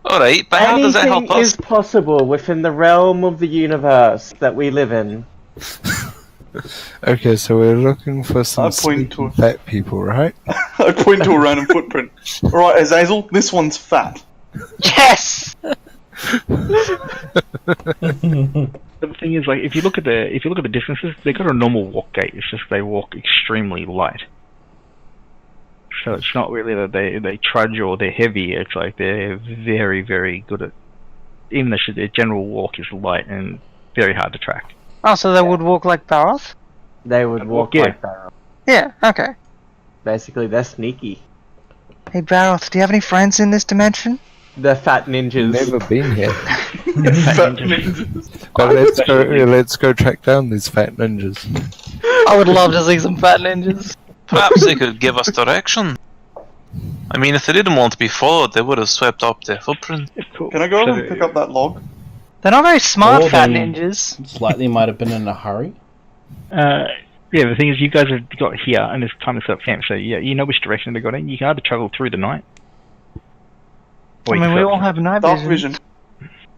Alright, but how does that help Anything is us? possible within the realm of the universe that we live in. Okay, so we're looking for some I point sneaky to- fat people, right? I point to a random footprint. Alright, Azazel, this one's fat. Yes! The thing is, like, if you look at the distances, they got a normal walk gait. It's just they walk extremely light. So it's not really that they trudge or they're heavy. It's like they're very, very good at. Even their general walk is light and very hard to track. Oh, so they would walk like Barroth? They would walk Yeah. like that. Yeah, okay. Basically, they're sneaky. Hey Barroth, do you have any friends in this dimension? They're fat ninjas. Never been here. Fat ninjas. But let's go track down these fat ninjas. I would love to see some fat ninjas. Perhaps they could give us direction. I mean, if they didn't want to be followed, they would have swept up their footprint. Cool. Can I go over and pick up that log? They're not very smart Or fat they- ninjas. Slightly might have been in a hurry. Yeah, the thing is, you guys have got here, and it's time to set up camp. So yeah, you know which direction they got in. You can either travel through the night. I mean, we all have night Dark vision. vision.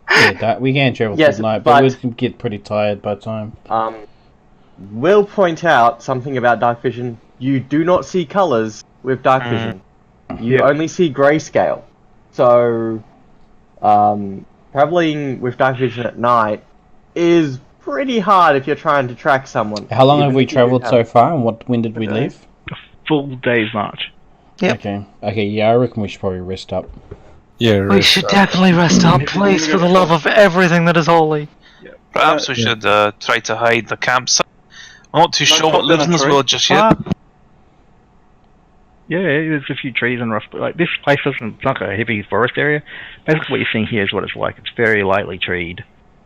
Yeah, that we can travel Yes, through the night, but but- we'd get pretty tired by the time. Will point out something about dark vision. You do not see colors with dark vision. You Yeah. only see grayscale. So, traveling with dark vision at night is pretty hard if you're trying to track someone. How long Even have we if you travelled have- so far, and when did we Okay. leave? Full day's march. Yep. Okay, yeah, I reckon we should probably rest up. Yeah, We should definitely rest up, please, for the love of everything that is holy. Perhaps we should try to hide the campsite. I'm not too Can I sure cut what lives down in a this tree? world just yet. Yeah, there's a few trees and rough. Like this place it's not a heavy forest area. Basically, what you're seeing here is what it's like. It's very lightly treed,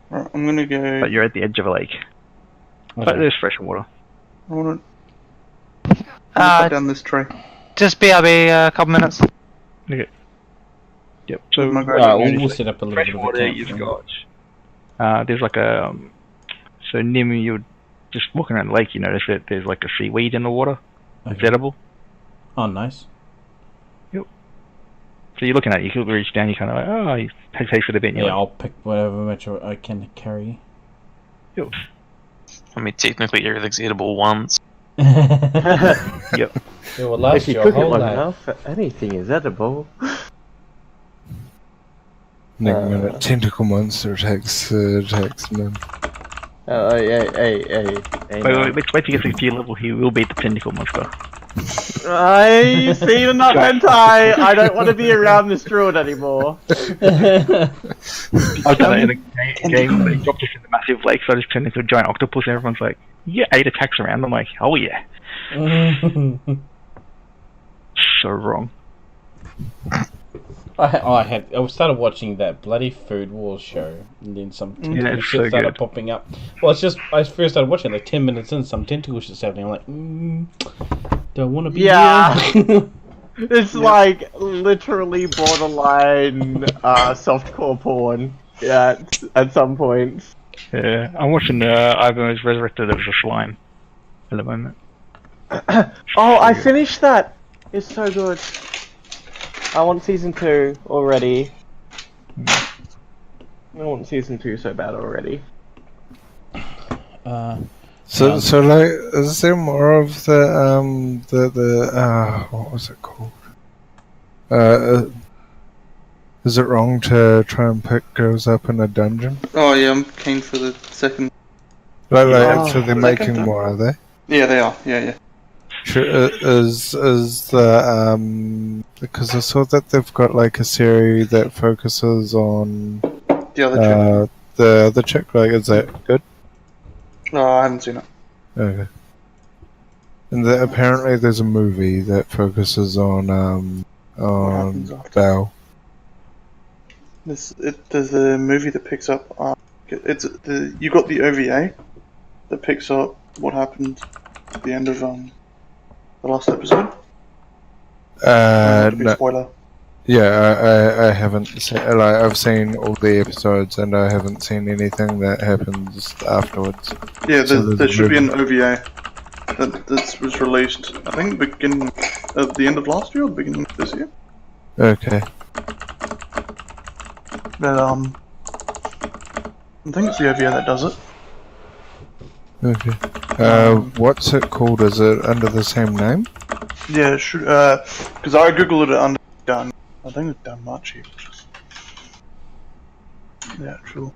Right, I'm gonna go. but you're at the edge of a lake. But there's fresh water. I wanna cut down this tree. Just BRB, a couple minutes. Okay. Yep. So My Alright, great- we'll set up a little fresh bit of a water. camp. You've then. got. There's like a. So near me, you're just walking around the lake. You notice that there's like a seaweed in the water. It's Okay. edible. Oh, nice. So you're looking at it. You can reach down. You kind of like, oh, you taste it a bit. And Yeah, you're I'll pick whatever much I can carry. like, I mean, technically everything's edible once. yep. It will last If you your cook it whole long life. enough, anything is edible. Next minute, tentacle monster attacks man. Hey. Wait till he gets to your level. He will beat the tentacle monster. I've seen enough hentai. I don't want to be around this druid anymore. I've done it in a game. They dropped us in the massive lake, so I just turned into a giant octopus. And everyone's like, "Yeah, 8 attacks around." I'm like, "Oh yeah." So wrong. I started watching that bloody Food Wars show, and then some tentacle it's shit so started good. popping up. Well, it's just I first started watching like 10 minutes in, some tentacle shit's happening. I'm like, don't want to be Yeah. here. It's like literally borderline softcore porn. Yeah, at some points. Yeah, I'm watching Ivan's Resurrected as a slime at the moment. Oh, I finished that. It's so good. I want season 2 already. I want season 2 so bad already. So, Yeah. so like, is there more of the what was it called? Is it wrong to try and pick girls up in a dungeon? Oh yeah, I'm keen for the second. Like, Oh, so they're second making time? more, are they? Yeah, they are. Yeah. Sure, is the because I saw that they've got like a series that focuses on The other chick. the other chick. Like, is that good? No, I haven't seen it. Okay. And apparently there's a movie that focuses on happens after? Belle. There's a movie that picks up. You got the OVA that picks up what happened at the end of the last episode. Not to be a No, spoiler. yeah, I haven't seen. Like, I've seen all the episodes, and I haven't seen anything that happens afterwards. Yeah, So there there's a should be movie. an OVA that was released. I think beginning at the end of last year or the beginning of this year. Okay. But I think it's the OVA that does it. Okay. What's it called? Is it under the same name? Yeah, it should. Because I googled it under done. I think it's done Machi, which is the actual.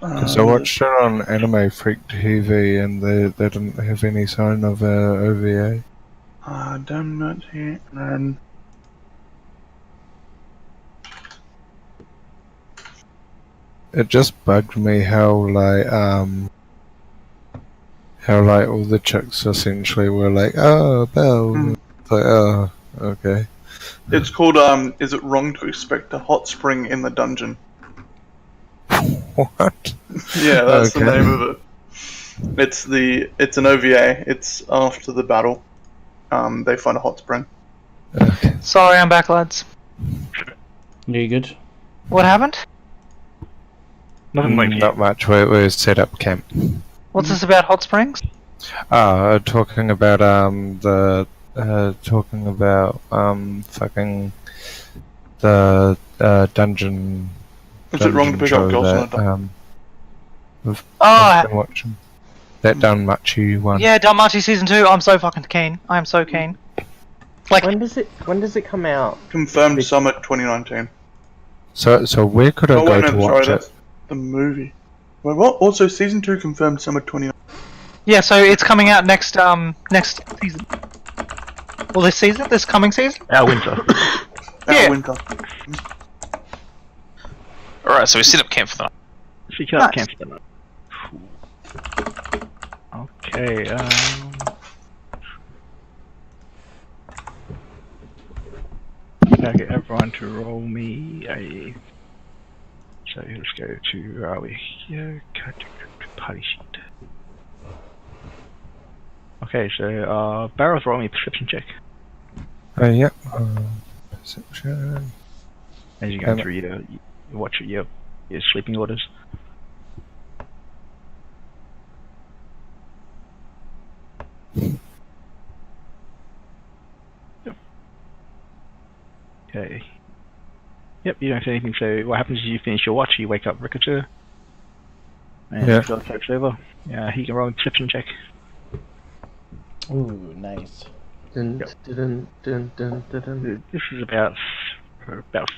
Because I watched it on Anime Freak TV, and they didn't have any sign of OVA. Done Machi, and then. It just bugged me how all the chicks essentially were like, oh, Belle. It's like, oh, okay. It's called Is it wrong to expect a hot spring in the dungeon? What? Yeah, that's the Okay. name of it. It's an OVA. It's after the battle. They find a hot spring. Okay. Sorry, I'm back, lads. You good? What happened? Nothing like Not much. We set up camp. What's this about hot springs? Talking about fucking the dungeon. Is it wrong to pick up girls in a dungeon? I've been watching that Danmachi one. Yeah, Dalmachi Season 2, I'm so fucking keen. I am so keen. Like, When does it come out? Confirmed summer 2019. So where could I go to watch that's it? the movie. Wait, what? Also, season 2 confirmed summer 2019. yeah, so it's coming out next season. Well, this season? This coming season? our winter. Yeah. Winter. Alright, so we set up camp for the night. She can't Nice. cancel them. Okay, I'll get everyone to roll me a. So let's go to where are we here? Party sheet. Okay, so Barrow's rolling me a perception check Yep. Perception. as you go through your watch your sleeping orders. Yep. Okay. Yep, you don't say anything. So what happens is you finish your watch, you wake up Ricketcher, and Yeah. Phil takes over. Yeah, he can roll a perception check. Ooh, nice. Dun, Yep. dun, dun, dun, dun, dun. This is about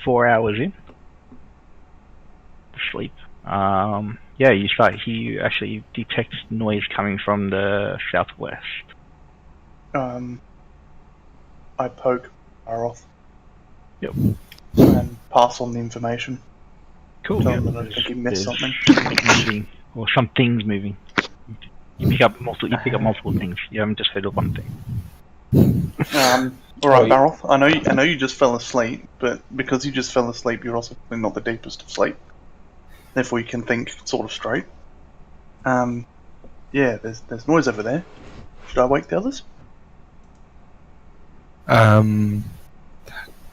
4 hours in to sleep. Yeah, you actually detect noise coming from the southwest. I poke Aroth. Yep. And pass on the information. Cool. Tell yeah. them that I think he missed There's something. moving, or some things moving. You pick up multiple things. You haven't just heard of one thing. Alright, Baroth, I know you just fell asleep, but because you just fell asleep, you're also probably not the deepest of sleep. Therefore, you can think sort of straight. Yeah, there's noise over there. Should I wake the others?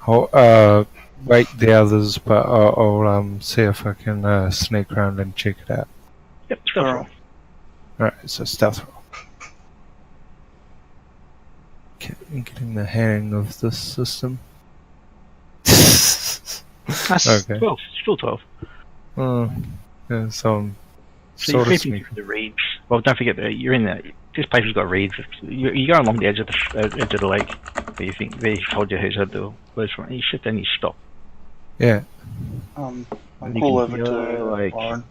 I'll wake the others, but I'll see if I can sneak around and check it out. Yep, stealth roll. Alright, so stealth roll. Getting the hang of this system. That's Okay. 12. Still 12. Yeah, so So you're sort of creeping sneaky. through the reeds. Well, don't forget that you're in the. This place has got reeds. You're going along the edge of the lake. Where you think they told you who's had the words from. You sit, then you stop. Yeah. I You call can over hear, to like- Lauren.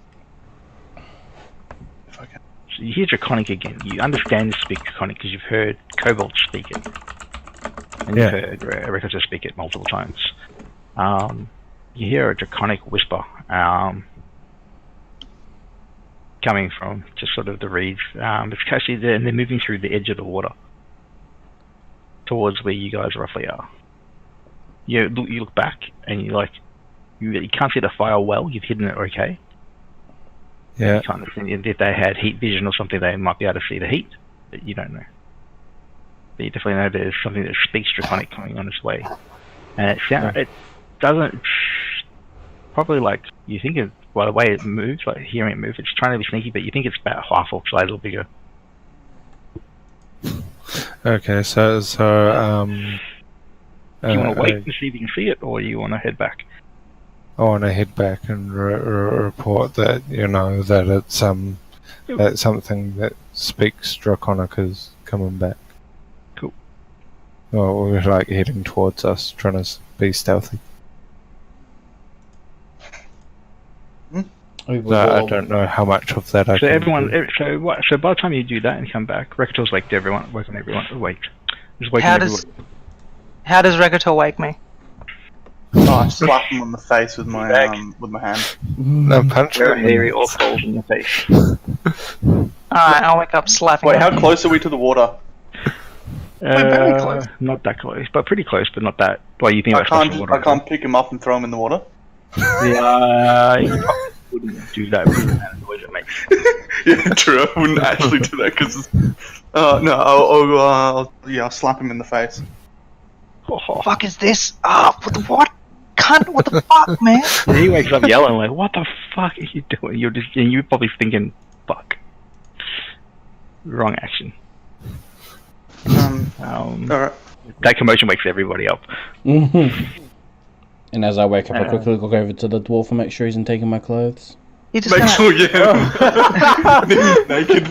If I can. So you hear Draconic again. You understand to speak Draconic because you've heard Kobold speak it, and Yeah. you've heard Rekota speak it multiple times. You hear a Draconic whisper. Coming from just sort of the reeds. It's actually they're moving through the edge of the water towards where you guys roughly are. You look back and you can't see the fire well. You've hidden it okay. Yeah. You can't see if they had heat vision or something. They might be able to see the heat, but you don't know. But you definitely know there's something that speaks Draconic coming on its way, and it doesn't. Probably like you think it. By the way it moves, like hearing it move, it's trying to be sneaky, but you think it's about half or size or bigger. Okay, so Do you want to wait and see if you can see it, or you want to head back? I want to head back and report that that it's that something that speaks Draconic is coming back. Cool. Well, we're like heading towards us, trying to be stealthy. We So I don't know how much of that I So can everyone, do. so by the time you do that and come back, Rektor's waked everyone, woken everyone, just waking How everyone. How does Regator wake me? I slap him on the face with my hand. No, punch him. Hairy or falls in the face. Alright, I'll wake up slapping Wait, him. how close are we to the water? very close. Not that close, but pretty close, but not that. Well, you think I that's close to can't. water? I can't pick him up and throw him in the water. You probably wouldn't do that with the amount of noise it makes. Yeah, true. I wouldn't actually do that because. No, I'll slap him in the face. Fuck is this? What? Cunt, what the fuck, man? And he wakes up yelling like, "What the fuck are you doing?" You're probably thinking, "Fuck." Wrong action. Alright. That commotion wakes everybody up. And as I wake up, I quickly look over to the dwarf and make sure he's taking my clothes. You just Make gonna- sure, yeah. He's naked.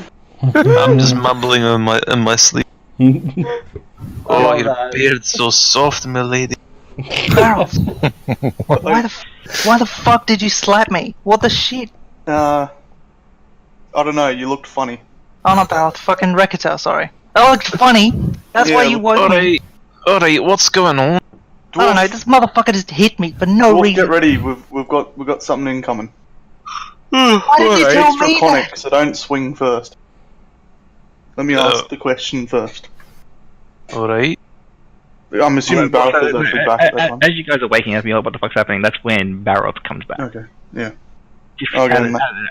I'm just mumbling in my sleep. Oh, your that. beard's so soft, my lady. Barrels. Why the fuck did you slap me? What the shit? I don't know. You looked funny. Oh, not Barrels. Fucking Regator, sorry. I looked funny. That's why Yeah, you woke me. Alright, what's going on? I don't know. This motherfucker just hit me for no Dwarf, reason. get ready. We've got something in common. Why did you tell It's me draconic, that? so don't swing first. Let me ask the question first. Alright. I'm assuming Barrett is actually back at that one. As you guys are waking up, you're like, "What the fuck's happening?" That's when Barrett comes back. Okay. Yeah. Just Okay,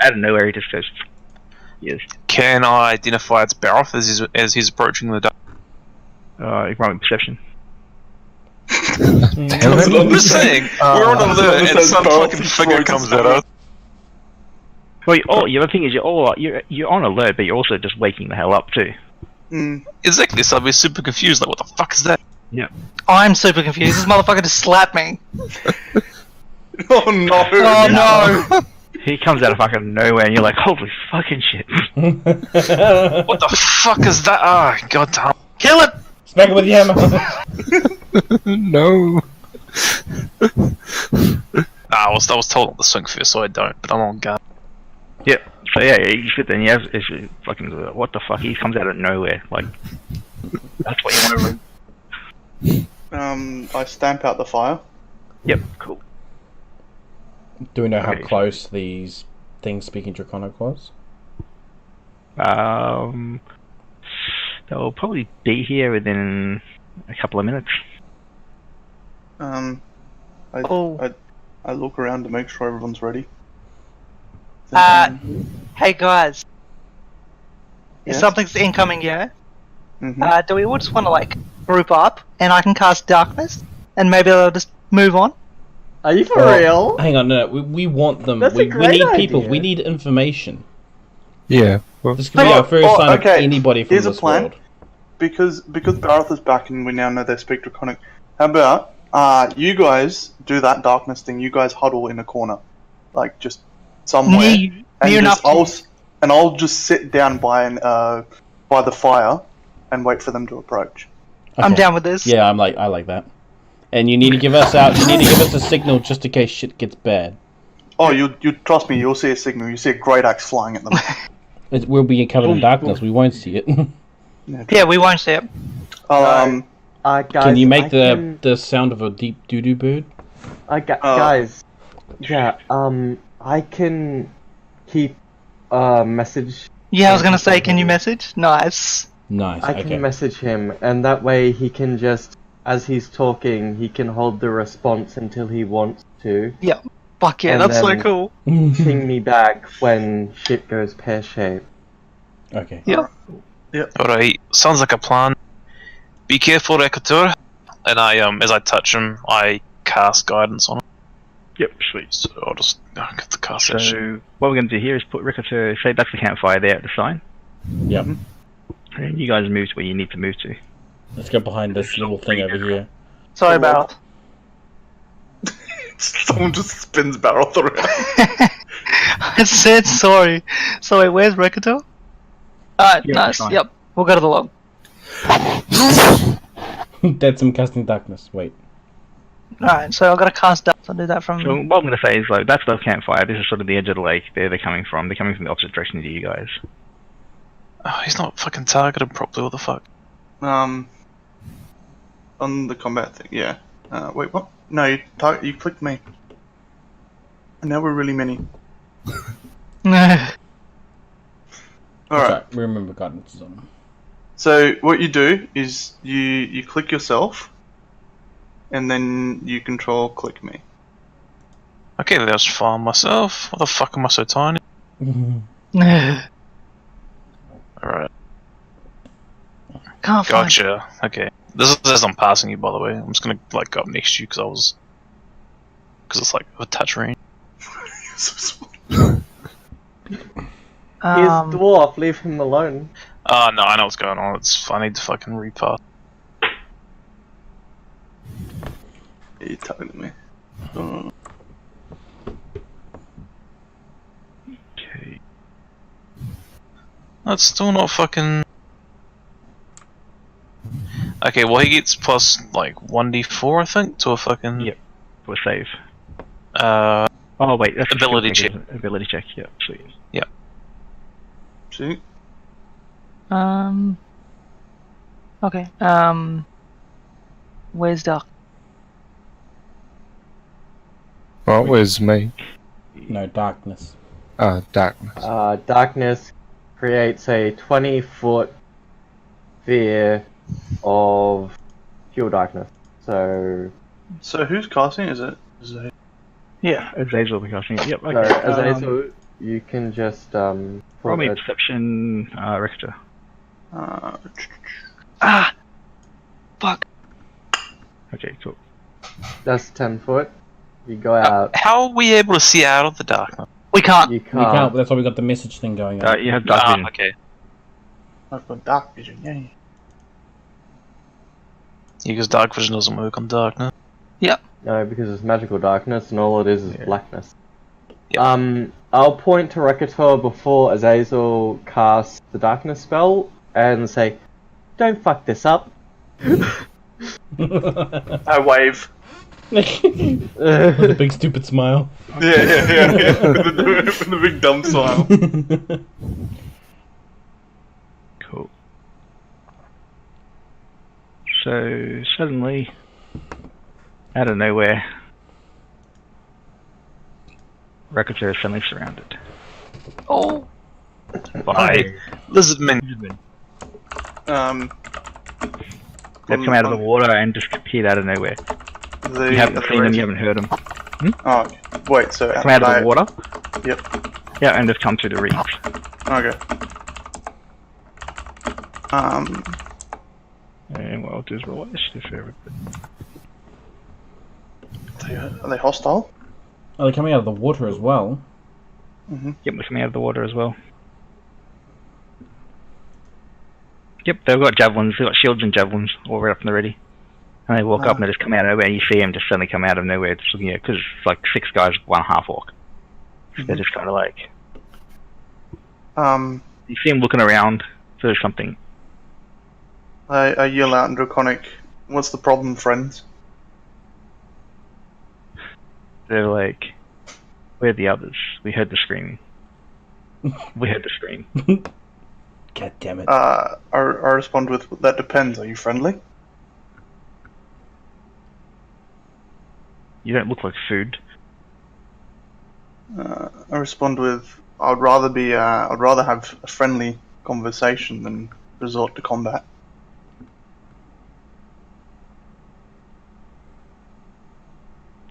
out of nowhere, he just goes, "Yes." Can I identify it's Baroth as he's approaching the door? You can roll me perception. I'm just saying, we're on alert and some fucking figure comes at us. Well, the other thing is you're on alert, but you're also just waking the hell up too. Exactly, so I'll be super confused, like, what the fuck is that? Yeah. I'm super confused. This motherfucker just slapped me. Oh no! Oh no! He comes out of fucking nowhere, and you're like, "Holy fucking shit!" What the fuck is that? Ah, god damn. Kill it! Smack him with the hammer! No. I was told not to swing first, so I don't, but I'm on guard. Yep. So yeah, you sit there and you have it's fucking what the fuck? He comes out of nowhere, like that's what you want to read. I stamp out the fire. Yep. Cool. Do we know how Okay. close these things speaking Draconic was? They'll probably be here within a couple of minutes. I look around to make sure everyone's ready. Hey guys. If Yes? something's incoming, yeah? Mhm. Do we all just want to, like, group up and I can cast darkness? And maybe they'll just move on? Are you for real? Hang on, no, we want them. That's a we great need people. idea. We need information. Yeah. Well, This could be our first sign of okay, anybody from here's a this plan. world. Because Barroth is back and we now know they speak draconic. How about you guys do that darkness thing? You guys huddle in a corner, like just somewhere, Near and enough. I'll just sit down by the fire and wait for them to approach. I'm Okay. down with this. Yeah, I like that. And you need to give us a signal just in case shit gets bad. Oh, you trust me, you'll see a signal. You see a great axe flying at them. We'll be covered in darkness. We won't see it. Yeah, we won't see it. Um, Guys, Can you make I the sound of a deep doo-doo bird? guys, yeah, I can keep message. Yeah, I was gonna say, can you message? Nice. Nice. I Okay. can message him, and that way he can just, as he's talking, he can hold the response until he wants to. Fuck yeah, And that's so then- cool. Ping me back when shit goes pear-shaped. Okay. Yeah. Alright, sounds like a plan. Be careful, Rekatur. And as I touch him, I cast guidance on him. Yep, sweet. So I'll just get the cast that shit. So what we're going to do here is put Ricketer, say that's the campfire there at the sign. Yep. And you guys move to where you need to move to. Let's go behind this little thing over here. Sorry about. someone just spins barrels around. I said sorry. So wait, where's Rekato? Alright, Yeah, nice. fine. Yep, we'll go to the log. That's some casting darkness. Wait. Alright, so I've got to cast dust. I'll do that from. So what I'm going to say is, like, that's the campfire. This is sort of the edge of the lake. There they're coming from. They're coming from the opposite direction to you guys. Oh, he's not fucking targeted properly, what the fuck? On the combat thing, yeah. Wait, what? No, you clicked me. And now we're really many. Alright, Right. Remember guidance is on. so what you do is you click yourself, and then you control click me. Okay, let's farm myself. What the fuck am I so tiny? Alright, Can't find. gotcha. Okay. This is as I'm passing you, by the way. I'm just gonna, like, go up next to you because it's like a touch range. So small. He's dwarf, leave him alone. Oh, no, I know what's going on. I need to fucking repass. You targeted me. Okay. That's still not fucking... Okay, well he gets plus, like, 1d4, I think, to a fucking... Yep. For save. Uh, Oh, wait. That's a Ability skill check. isn't it? Ability check, yeah, sweet. See? Okay. Where's Doc? Well, where's me? No darkness. Darkness. Darkness creates a 20-foot sphere of pure darkness. So, So who's casting? Is it? Yeah, Azazel will be casting it. Yep, so okay. Azazel, you can just Roll put me a- perception, Richter. Ah! Fuck. Okay, cool. that's 10 foot. You go out. how are we able to see out of the darkness? We can't. You You can't. That's why we got the message thing going on. You have dark vision. Okay. I've got dark vision. Yeah. Yeah, because dark vision doesn't work on darkness. No, because it's magical darkness, and all it is Yeah. blackness. Yeah. I'll point to Rekator before Azazel casts the darkness spell and say, "Don't fuck this up." I wave. With a big stupid smile. Yeah. with the big dumb smile. Cool. So, suddenly, out of nowhere, Rakatur is suddenly surrounded. Oh! By lizard men. They've come out of the water and just appeared out of nowhere. You haven't seen them, you haven't heard them. Oh, okay. Wait, so Come out of the water. Yep. Yeah, and they've come through the reeds. Okay. And what I'll do is roll initiative for everybody. Are they hostile? Oh, they're coming out of the water as well. Yep, they're coming out of the water as well. Yep, they've got javelins, they've got shields and javelins all right up and ready. And they walk up and they just come out of nowhere, and you see them just suddenly come out of nowhere, just looking at, because it's like 6 guys, 1 half orc. They're just kind of like, I you see them looking around for something. yell out in Draconic, "What's the problem, friends?" They're like, "Where are the others? We heard the screaming. We heard the scream." God damn it. I respond with, "That depends. Are you friendly?" You don't look like food. I respond with, I'd rather have a friendly conversation than resort to combat."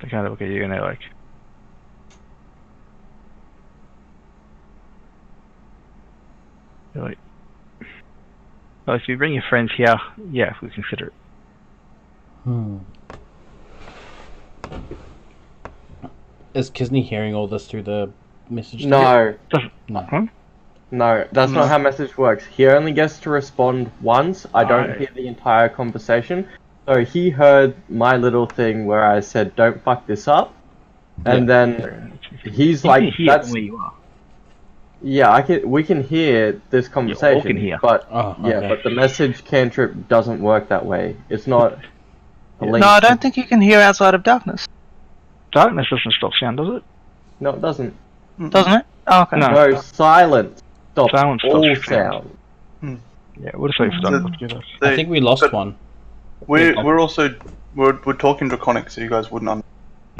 They kind of look at you and they're like, "Well, if you bring your friends here, yeah, we consider it." Is Kisney hearing all this through the message? No, No. Huh? no, that's not how message works. He only gets to respond once. I don't hear the entire conversation. So he heard my little thing where I said, "Don't fuck this up," and then he's You like, can hear "That's where you are. yeah, we can hear this conversation, can hear. but Oh, yeah, okay. but the message cantrip doesn't work that way. It's not a link. No, I don't think you can hear outside of darkness, Darkness doesn't stop sound, does it? No, it doesn't. doesn't it? Oh, okay. No. No, silence stops Silence all stops sound. Yeah, what if they've done together? I think we lost one. We're also we're talking Draconic, so you guys wouldn't understand.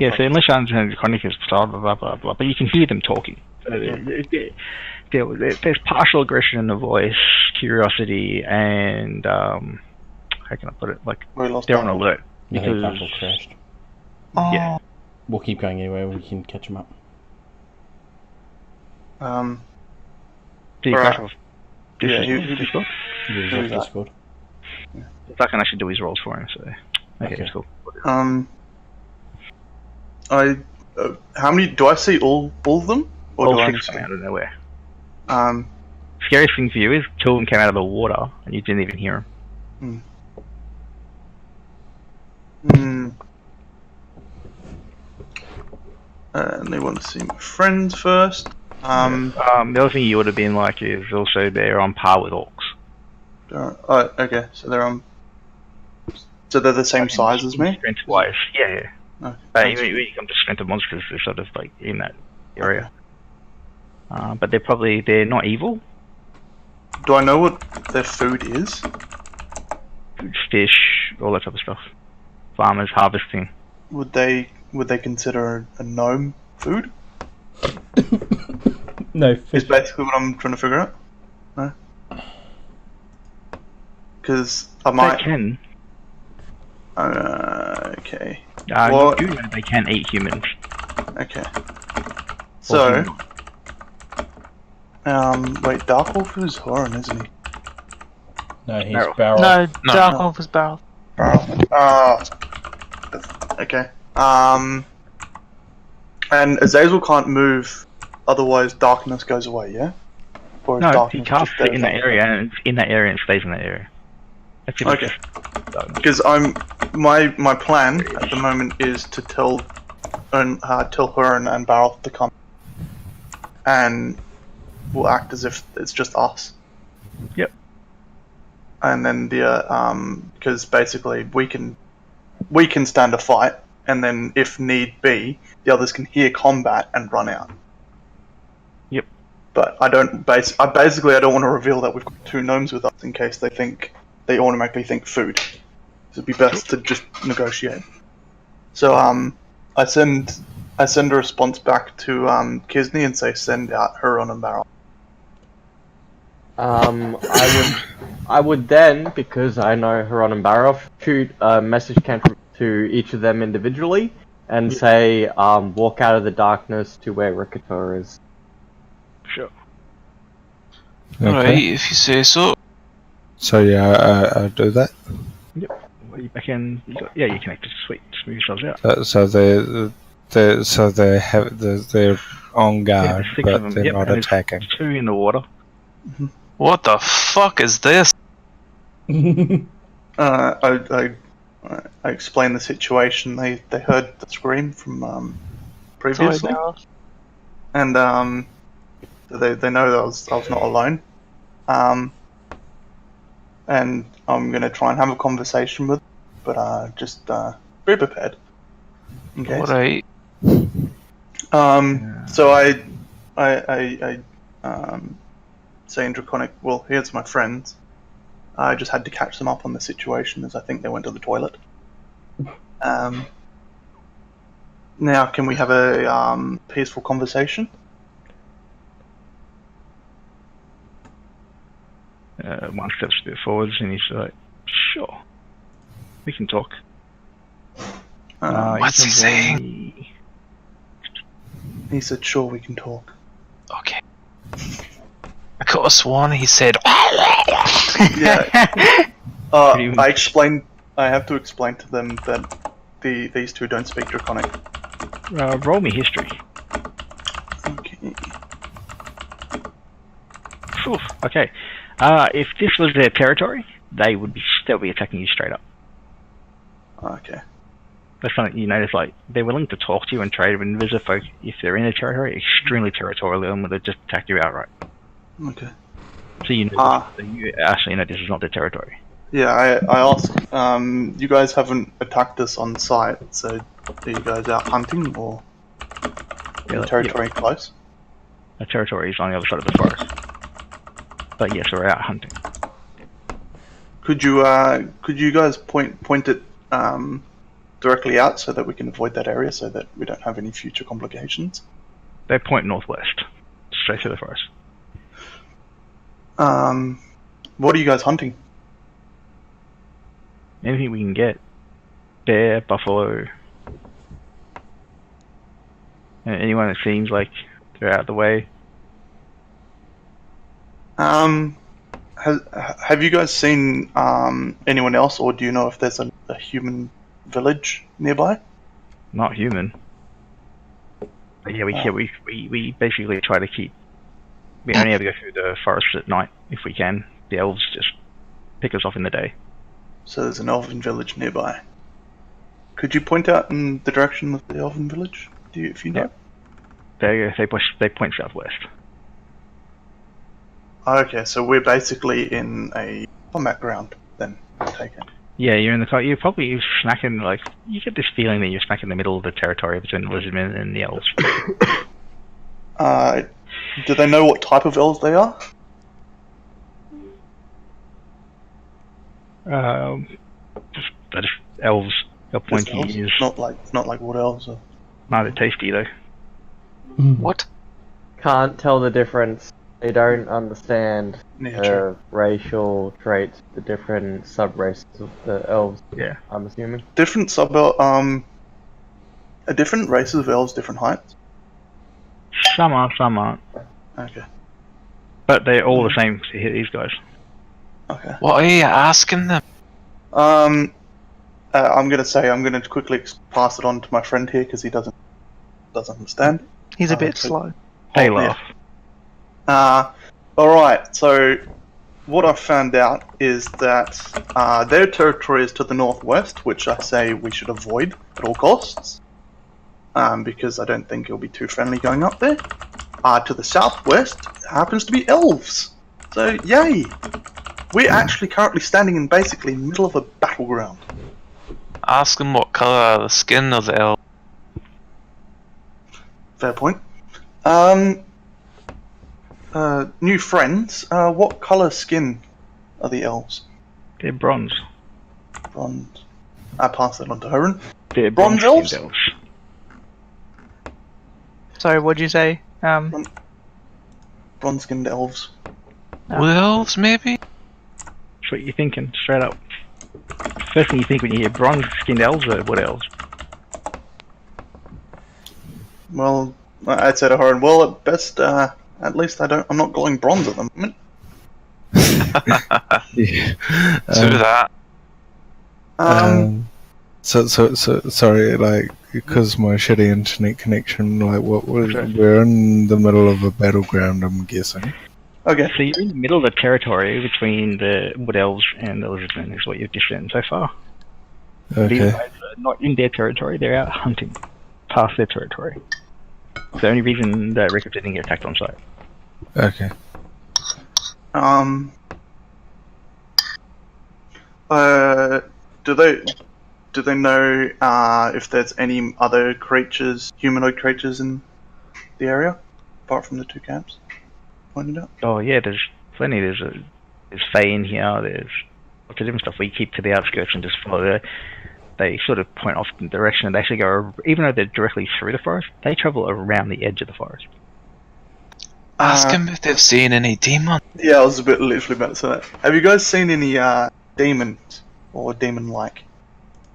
Yeah, so unless you understand the chronic is blah blah blah blah blah, but you can hear them talking. There's partial aggression in the voice, curiosity, and how can I put it? Like We lost they're on that. alert. I think Because Buckle crashed. Oh, Yeah. We'll keep going anyway. We can catch him up. do you Alright. crash off? Yeah, Discord? Yeah, he's Who's off that? Discord. I can actually do his rolls for him, so okay, Okay. it's cool. How many do I see? All of them, or All do I only six see? come out of nowhere. Um, Scariest thing for you is two of them came out of the water and you didn't even hear them. and they want to see my friends first. The other thing you would have been like is also they're on par with orcs. Okay, so they're so they're the same size as me. Strength wise, yeah. Okay. But when you come to strength of monsters, they're sort of like in that area. But they're not evil. Do I know what their food is? Fish, all that type of stuff. Farmers harvesting. Would they consider a gnome food? No, Is fish. basically what I'm trying to figure out. No. Because I might. They can. Okay. You What? do know they can eat humans. Okay. So. humans. Wait, Dark Wolf is Horan, isn't he? No, he's Barrel. barrel. no, No. Dark Wolf is barrel. Okay. And Azazel can't move, otherwise darkness goes away, yeah? Or is No, he darkness can't just sit in that goes area, and it's in that area and stays in that area. That's it. Okay. Because my plan at the moment is to tell Horan and Barrel to come, and we'll act as if it's just us. Yep. And then because basically we can stand a fight, and then if need be, the others can hear combat and run out. Yep. But I don't want to reveal that we've got two gnomes with us in case they automatically think food. So it'd be best to just negotiate. So I send a response back to Kisney and say send out Huron and Barrel. I would then, because I know Huron and Baroff, shoot a message cantrip to each of them individually and say, walk out of the darkness to where Rikator is. Sure. Alright, if you say so. So yeah, I do that. Yep. Well, you back in. You connected. Sweet. Just move yourselves out. They're on guard, six but of them. they're Yep, not and there's attacking. Two in the water. What the fuck is this? I explained the situation. They heard the scream from Sorry, previously, barrel. and they know that I was not alone. And I'm gonna try and have a conversation with them, but just be prepared. In case. Alright. So I saying Draconic, well, here's my friends. I just had to catch them up on the situation as I think they went to the toilet. Now, can we have a peaceful conversation? One steps a bit forwards and he's like, sure, we can talk. What's he saying? He said, sure, we can talk. Okay. I could have sworn he said. Yeah. I have to explain to them that these two don't speak Draconic. Roll me history. Okay. Phew, okay. If this was their territory, they'll be attacking you straight up. Okay. That's something you notice, like, they're willing to talk to you and trade with invisible folk if they're in a territory, extremely territorial, and will just attack you outright. Okay. So you actually know this is not their territory. Yeah, I asked, you guys haven't attacked us on site, so are you guys out hunting, or the territory close? The territory is on the other side of the forest. But yes, we're out hunting. Could you guys point it directly out so that we can avoid that area, so that we don't have any future complications? They point northwest, straight through the forest. What are you guys hunting? Anything we can get. Bear, buffalo. And anyone that seems like they're out of the way. Have you guys seen anyone else, or do you know if there's a human village nearby? Not human. But yeah, we basically try to keep. We only ever go through the forest at night if we can. The elves just pick us off in the day. So there's an elven village nearby. Could you point out in the direction of the elven village? If you know? They point southwest. Okay, so we're basically in a combat ground then, I take it. Yeah, you're in the car. You're probably smacking, like, you get this feeling that you're smack in the middle of the territory between the lizardmen and the elves. Do they know what type of elves they are? Just elves. Got pointy ears. Not like wood elves. Or... No, they're tasty though. What? Can't tell the difference. They don't understand Nature. racial traits, the different sub-races of the elves. Yeah. I'm assuming. Different are different races of elves different heights? Some are, some aren't. Okay. But they're all the same to hit these guys. Okay. What are you asking them? I'm gonna quickly pass it on to my friend here because he doesn't understand. He's a bit slow. They laugh. Alright, so what I've found out is that their territory is to the northwest, which I say we should avoid at all costs, because I don't think it'll be too friendly going up there. To the southwest happens to be elves, so yay! We're actually currently standing in basically the middle of a battleground. Ask them what colour are the skin of the elf. Fair point. New friends, what colour skin are the elves? They're bronze. Bronze. I pass that on to Heron. They're Bronze elves? elves. Sorry, what'd you say? Bronze-skinned elves. Wood elves, maybe? That's what you're thinking, straight up. First thing you think when you hear bronze-skinned elves are wood elves. Well, I'd say to Heron, well, at best, at least I'm not going bronze at the moment. Yeah. Do that. So sorry, like, because my shitty internet connection, like, we're in the middle of a battleground, I'm guessing. Okay. So you're in the middle of the territory between the wood elves and the lizardmen, is what you've discerned so far. These Okay. guys are not in their territory, they're out hunting past their territory. It's the only reason that Rick didn't get attacked on site. Okay. Do they know if there's any other creatures, humanoid creatures in the area, apart from the two camps pointed out? Oh yeah, there's plenty. There's Fae in here. There's lots of different stuff. We keep to the outskirts and just follow. They sort of point off in the direction, and they actually go. Even though they're directly through the forest, they travel around the edge of the forest. Ask them if they've seen any demons. Yeah, I was literally about to say that. Have you guys seen any demons or demon-like?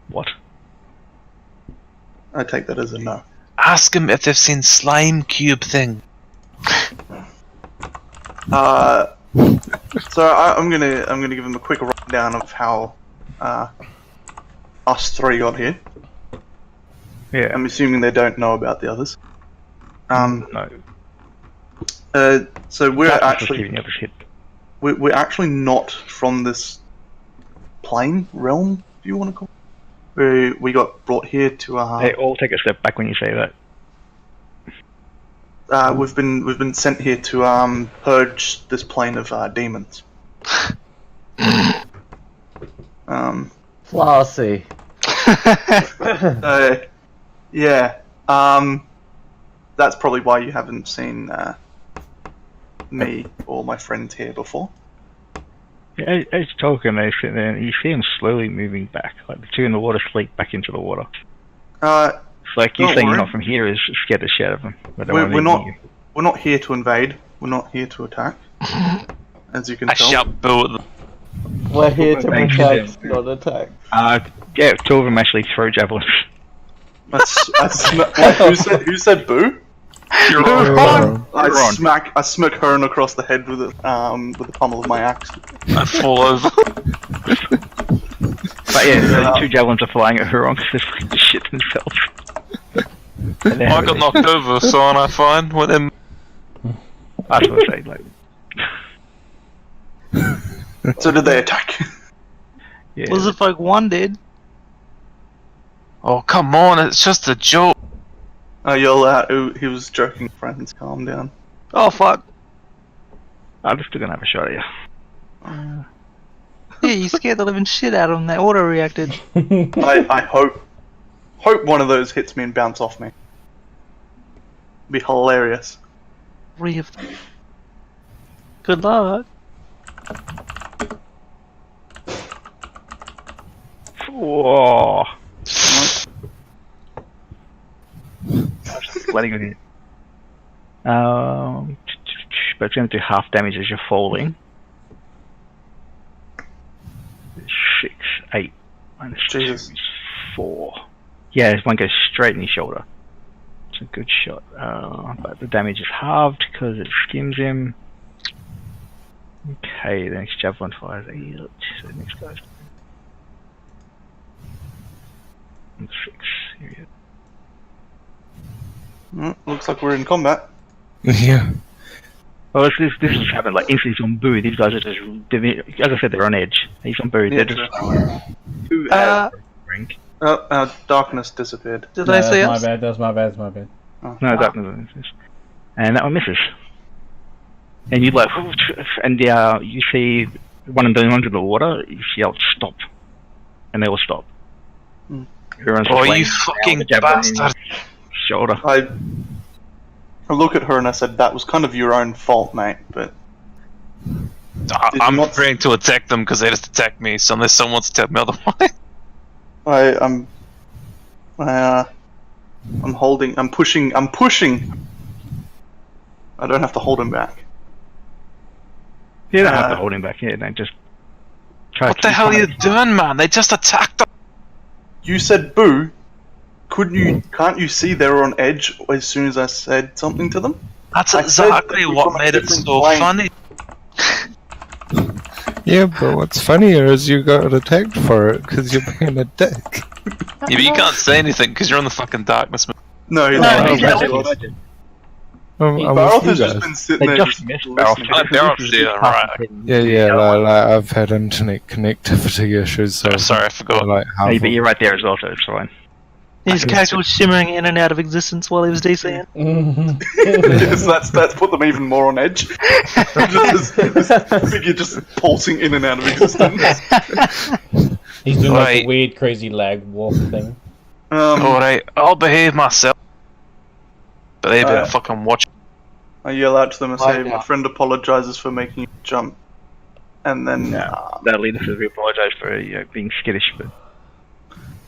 What? I take that as a no. Ask them if they've seen slime cube thing. So I'm gonna give them a quick rundown of how us three got here. Yeah. I'm assuming they don't know about the others. No. So we're That was actually giving the others hit. we're actually not from this plane realm, if you want to call it. We got brought here to They all take a step back when you say that. we've been sent here to purge this plane of demons. Flossy. Yeah. That's probably why you haven't seen me or my friends here before. Yeah, as you're talking, they sit there and you see them slowly moving back. Like the two in the water slip back into the water. It's like you Don't saying worry. you're not from here is scared the shit out of them. But they We're, won't we're leave not you. we're not here to invade. We're not here to attack. As you can I tell. shout boo at them. We're here to Thank you, protect, Jim. not attack. Yeah, two of them actually throw javelins. Who said boo? You're Wrong. I smack Hearn across the head with the pommel of my axe. I fall over. But yeah, the two javelins are flying at Huron because they're fucking shit themselves. And they're I got knocked over, so aren't I fine with them? I was gonna say, like, So did they attack? yeah. Was it like one did? Oh, come on, it's just a joke. Oh, yell out. He was joking, friends. Calm down. Oh fuck. I'm just gonna have a shot at you. Yeah, you scared the living shit out of them. They auto-reacted. I hope one of those hits me and bounce off me. Be hilarious. 3 of them. Good luck. Whoa. Letting it in. But it's going to do half damage as you're falling. 6, 8, minus Jesus. 2 is 4. Yeah, this one goes straight in your shoulder. It's a good shot. But the damage is halved because it skims him. Okay, the next javelin fires 8. So the next guy's 6. Here we go. Looks like we're in combat. Yeah. Well, this has happened like instantly on Boo. These guys are just, as I said, they're on edge. He's on Boo. Yeah, They're just. Rank. Darkness disappeared. Did they see that's us? my bad, that's my bad, that's my bad. No, that one misses. And that one misses. And you like, and you see one of them under the water. You yell, "Stop!" And they will stop. Everyone's Oh, flying you down fucking the javelin in bastard. your shoulder. I look at her and I said, "That was kind of your own fault, mate." But I'm not- preparing to attack them because they just attacked me, so unless someone wants to attack me otherwise. I'm holding. I'm pushing. I don't have to hold him back. You don't have to hold him back. Yeah, no, just try. What the hell are you doing, man? They just attacked them. You said boo. Can't you see they were on edge as soon as I said something to them? That's I said exactly that we're what from a made it different so plane. funny. Yeah, but what's funnier is you got attacked for it because you're being a dick. Yeah, but you can't say anything because you're in the fucking darkness. Man. No, he's No, not. he's He's not. not. I'm Barroth with has you just guys. been sitting They there. just missed Barroth. Yeah, right. Yeah, like I've had internet connectivity issues, so Oh, sorry, I forgot. like Hey, half but you're right there as well, so it's fine. His character was shimmering in and out of existence while he was DCing. Yes, that's put them even more on edge. Just this figure just pulsing in and out of existence. He's doing like a Right. weird, crazy lag walk thing. Alright, I'll behave myself. But they better fucking watch. I yell out to them and say, Right now. "My friend apologizes for making you jump," and then That leader says we apologise for being skittish, but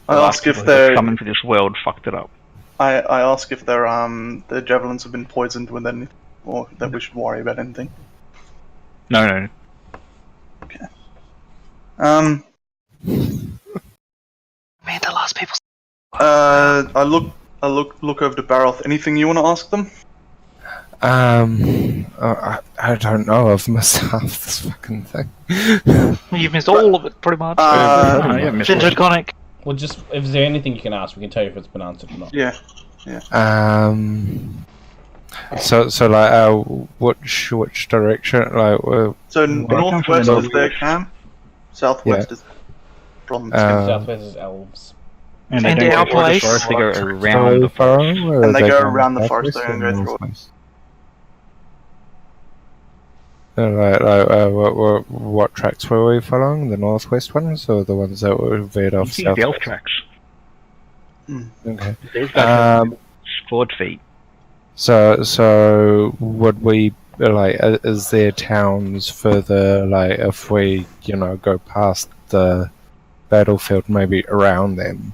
I the last ask if people who they're come into this world fucked it up. I ask if their javelins have been poisoned with anything, or that we should worry about anything. No. Man, the last people. I look over to Baroth. Anything you want to ask them? I don't know. I've missed half this fucking thing. You've missed all of it, pretty much. Yeah, Miss It's West. iconic. Well, just if there's anything you can ask, we can tell you if it's been answered or not. Yeah. So like, which direction? Like, So come from northwest the is their camp. Southwest is problem. Southwest is elves. And they And don't our go through the place. forest, they go around the forest. And they go around the forest, they don't go through it. What tracks were we following? The northwest ones, or the ones that were veered You off see south? the elf tracks. Okay. These guys Um, have clawed feet. So would we like? Is there towns further? Like, if we, go past the battlefield, maybe around them,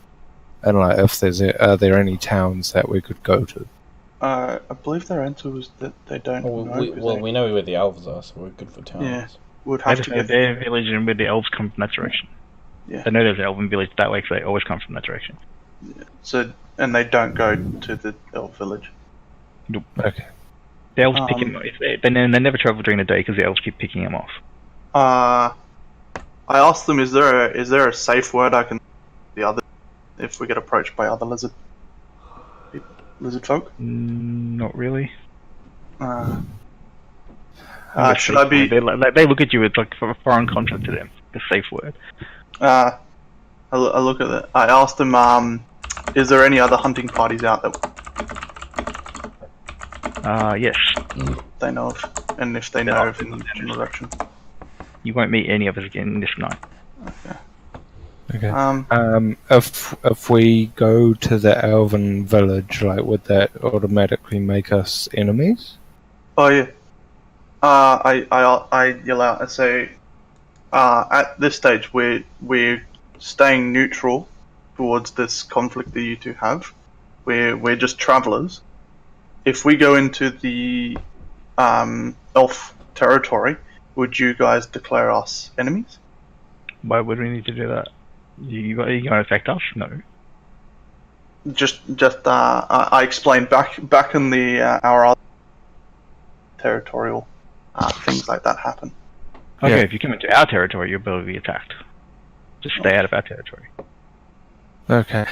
and like, if are there any towns that we could go to? I believe their answer was that they don't Well, know. 'cause they we know where the elves are, so we're good for towns. Yeah. would They have just to know get their village and where the elves come from that direction. Yeah. They know there's an elven village that way because they always come from that direction. so, and they don't go to the elf village. Okay. The elves pick them. They never travel during the day because the elves keep picking them off. I asked them, is there a safe word I can the other if we get approached by other lizard folk? Not really. Should I be? They look at you as like a foreign concept to them. The safe word. I look at it. I asked them, is there any other hunting parties out that Yes. they know of, and if they know of in the general direction? You won't meet any of us again this night. Okay. If we go to the elven village, like, would that automatically make us enemies? Oh yeah. I yell out and say, at this stage we're staying neutral towards this conflict that you two have. We're just travelers. If we go into the elf territory, would you guys declare us enemies? Why would we need to do that? You going to affect us? No. I explained back in the our other territorial things like that happen. Okay, Yeah. if you come into our territory, you're able to be attacked. Just stay out of our territory. Okay.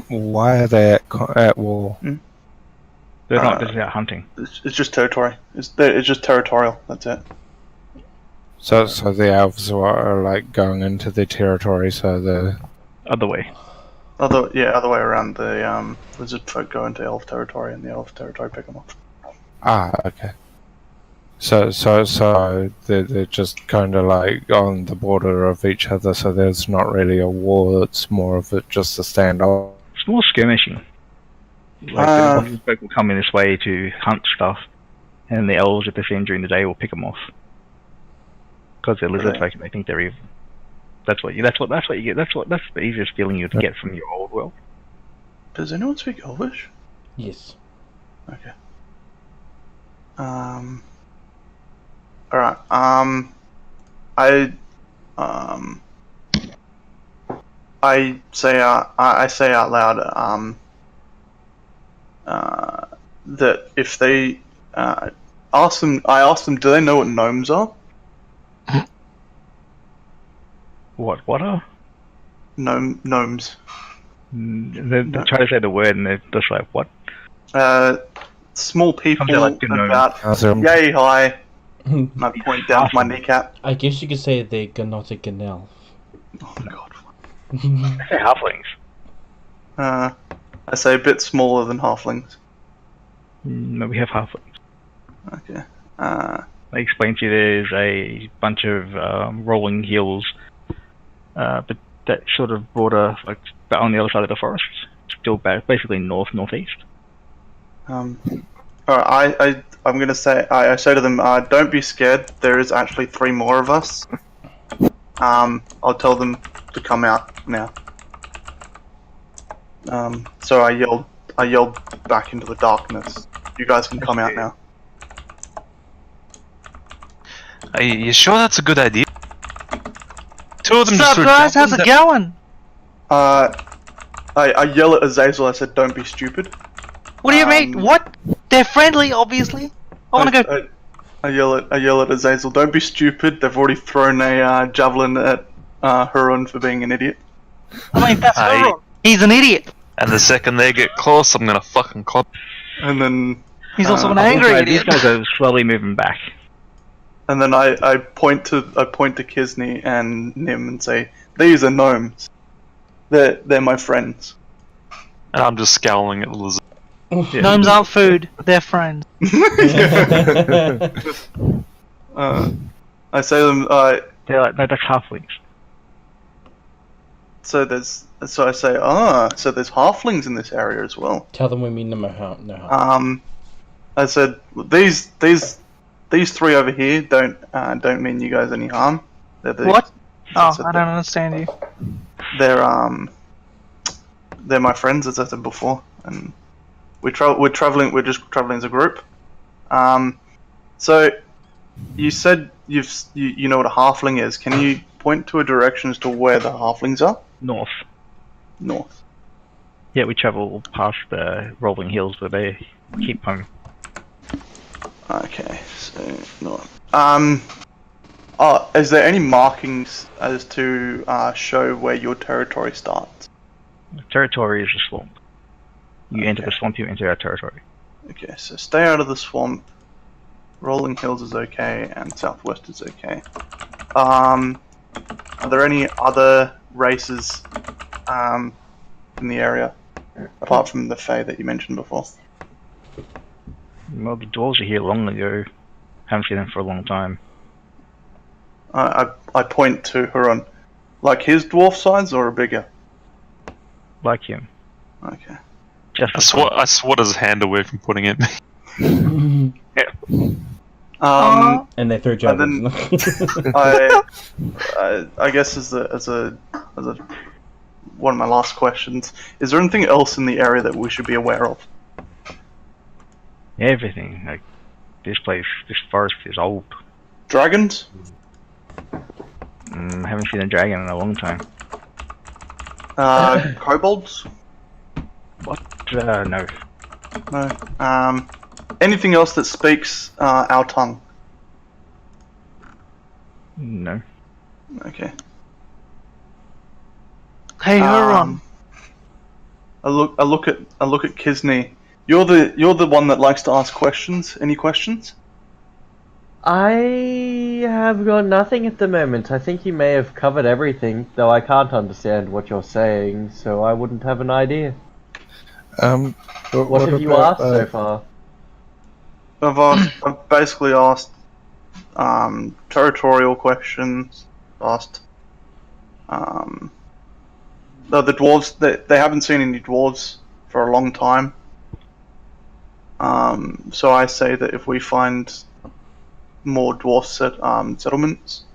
Why are they at war? They're not just out hunting. It's just territory. It's just territorial. That's it. So the elves are like going into their territory, so the Other way. Other way around. The lizard folk go into elf territory, and the elf territory pick them off. okay. So they're just kind of like on the border of each other. So there's not really a war. It's more of just a standoff. It's more skirmishing. Like the folk will come in this way to hunt stuff, and the elves, if they see them during the day, will pick them off. Because they're lizard folk and they think they're evil. That's what you get. That's the easiest feeling you'd get from your old world. Does anyone speak Elvish? Yes. Okay. Alright. I say out loud that if they ask them, do they know what gnomes are? What are? Gnomes. They try to say the word and they're just like, what? Small people Something like gnome. about yay high. And I point down to my kneecap. I guess you could say they're Gnotic and elf. Oh god. I say halflings. I say a bit smaller than halflings. No, we have halflings. Okay. I explained to you there's a bunch of rolling hills, but that sort of border, like on the other side of the forest, still basically northeast. Alright, I'm gonna say, I say to them, don't be scared, there is actually 3 more of us. I'll tell them to come out now. So I yelled back into the darkness. You guys can come out now. Are you sure that's a good idea? 2 of them What's just up, guys? How's it going? I yell at Azazel, I said, don't be stupid. What do you mean? What? They're friendly, obviously. I want to go. I yell at Azazel, don't be stupid, they've already thrown a javelin at Huron for being an idiot. I mean, that's Huron. He's an idiot. And the second they get close, I'm gonna fucking cop. And then... He's also an angry idiot. These guys are slowly moving back. And then I point to Kisney and Nim and say, these are gnomes. They're my friends. And I'm just scowling at the lizard. Gnomes aren't food. They're friends. I say to them, They're like, no, that's halflings. so I say, so there's halflings in this area as well. Tell them we mean no harm. I said, these 3 over here don't mean you guys any harm. What? Oh, I don't understand you. They're my friends, as I said before, and we're just traveling as a group. So you said you know what a halfling is. Can you point to a direction as to where the halflings are? North. North. Yeah, we travel past the rolling hills where they keep home. Okay, so north. Is there any markings as to show where your territory starts? The territory is a swamp. You enter the swamp, you enter our territory. Okay, so stay out of the swamp. Rolling Hills is okay, and Southwest is okay. Are there any other races in the area apart from the Fae that you mentioned before? Well, the dwarves are here long ago. Haven't seen them for a long time. I point to Huron. Like his dwarf size or a bigger? Like him. Okay. Just I swat his hand away from putting it. And they threw javelins. I guess as a one of my last questions, is there anything else in the area that we should be aware of? everything. Like this forest is old. Dragons? Haven't seen a dragon in a long time. Kobolds? What? No. No. Anything else that speaks our tongue? No. Okay. Hey, Huron. I look at Kisney. You're the one that likes to ask questions. Any questions? I have got nothing at the moment. I think you may have covered everything, though I can't understand what you're saying, so I wouldn't have an idea. What have you asked so far? I've basically asked territorial questions. Asked the dwarves. They haven't seen any dwarves for a long time. So I say that if we find more dwarf settlements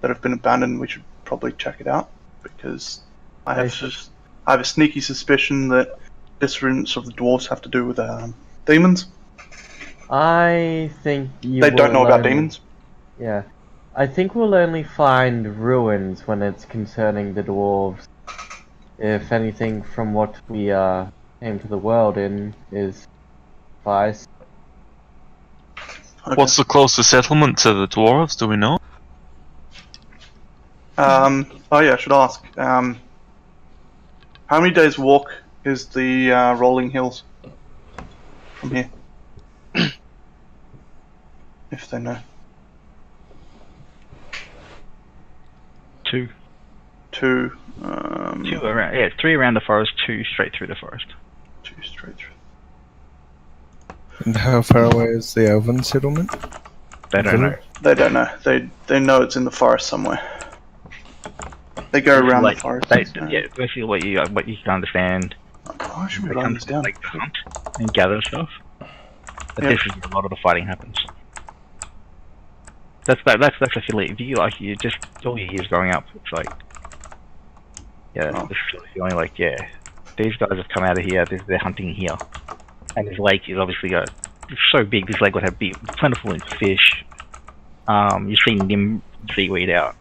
that have been abandoned, we should probably check it out, because I have a sneaky suspicion that disappearance of the dwarves have to do with demons. I think they don't know about demons. Yeah, I think we'll only find ruins when it's concerning the dwarves. If anything, from what we came to the world in, is vice. Okay. What's the closest settlement to the dwarves? Do we know? Oh yeah, I should ask. How many days walk is the Rolling Hills from here? If they know. 2. 2. Two around, yeah, 3 around the forest, 2 straight through the forest. 2 straight through. And how far away is the Elven settlement? They don't know. They don't know. They know it's in the forest somewhere. They go around the forest. Yeah, basically what you can understand. I should be They writing come this to down. like to hunt and gather stuff. But Yep. this is where a lot of the fighting happens. That's the feeling. If you like, you just all your years growing up. It's like, yeah, Oh. this sort of feeling like, yeah, these guys have come out of here. They're hunting here, and this lake is obviously it's so big. This lake would have be plentiful in fish. You've seen nymph seaweed out.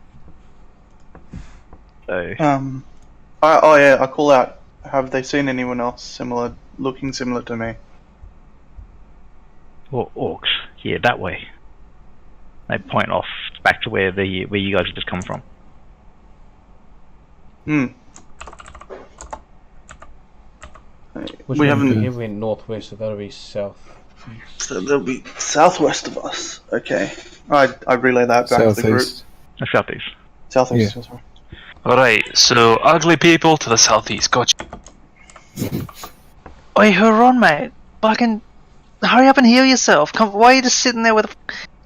So I call out. Have they seen anyone else looking similar to me? or orcs, yeah, that way. They point off back to where you guys have just come from. Which We way haven't. He went northwest, so that'll be south. So they'll be southwest of us. Okay. I relay that back to the group. Southeast. Southeast. Southeast. Yeah. Sorry. Alright, so ugly people to the southeast. Gotcha. Oi, Huron, mate. Fucking hurry up and heal yourself. Come, why are you just sitting there with a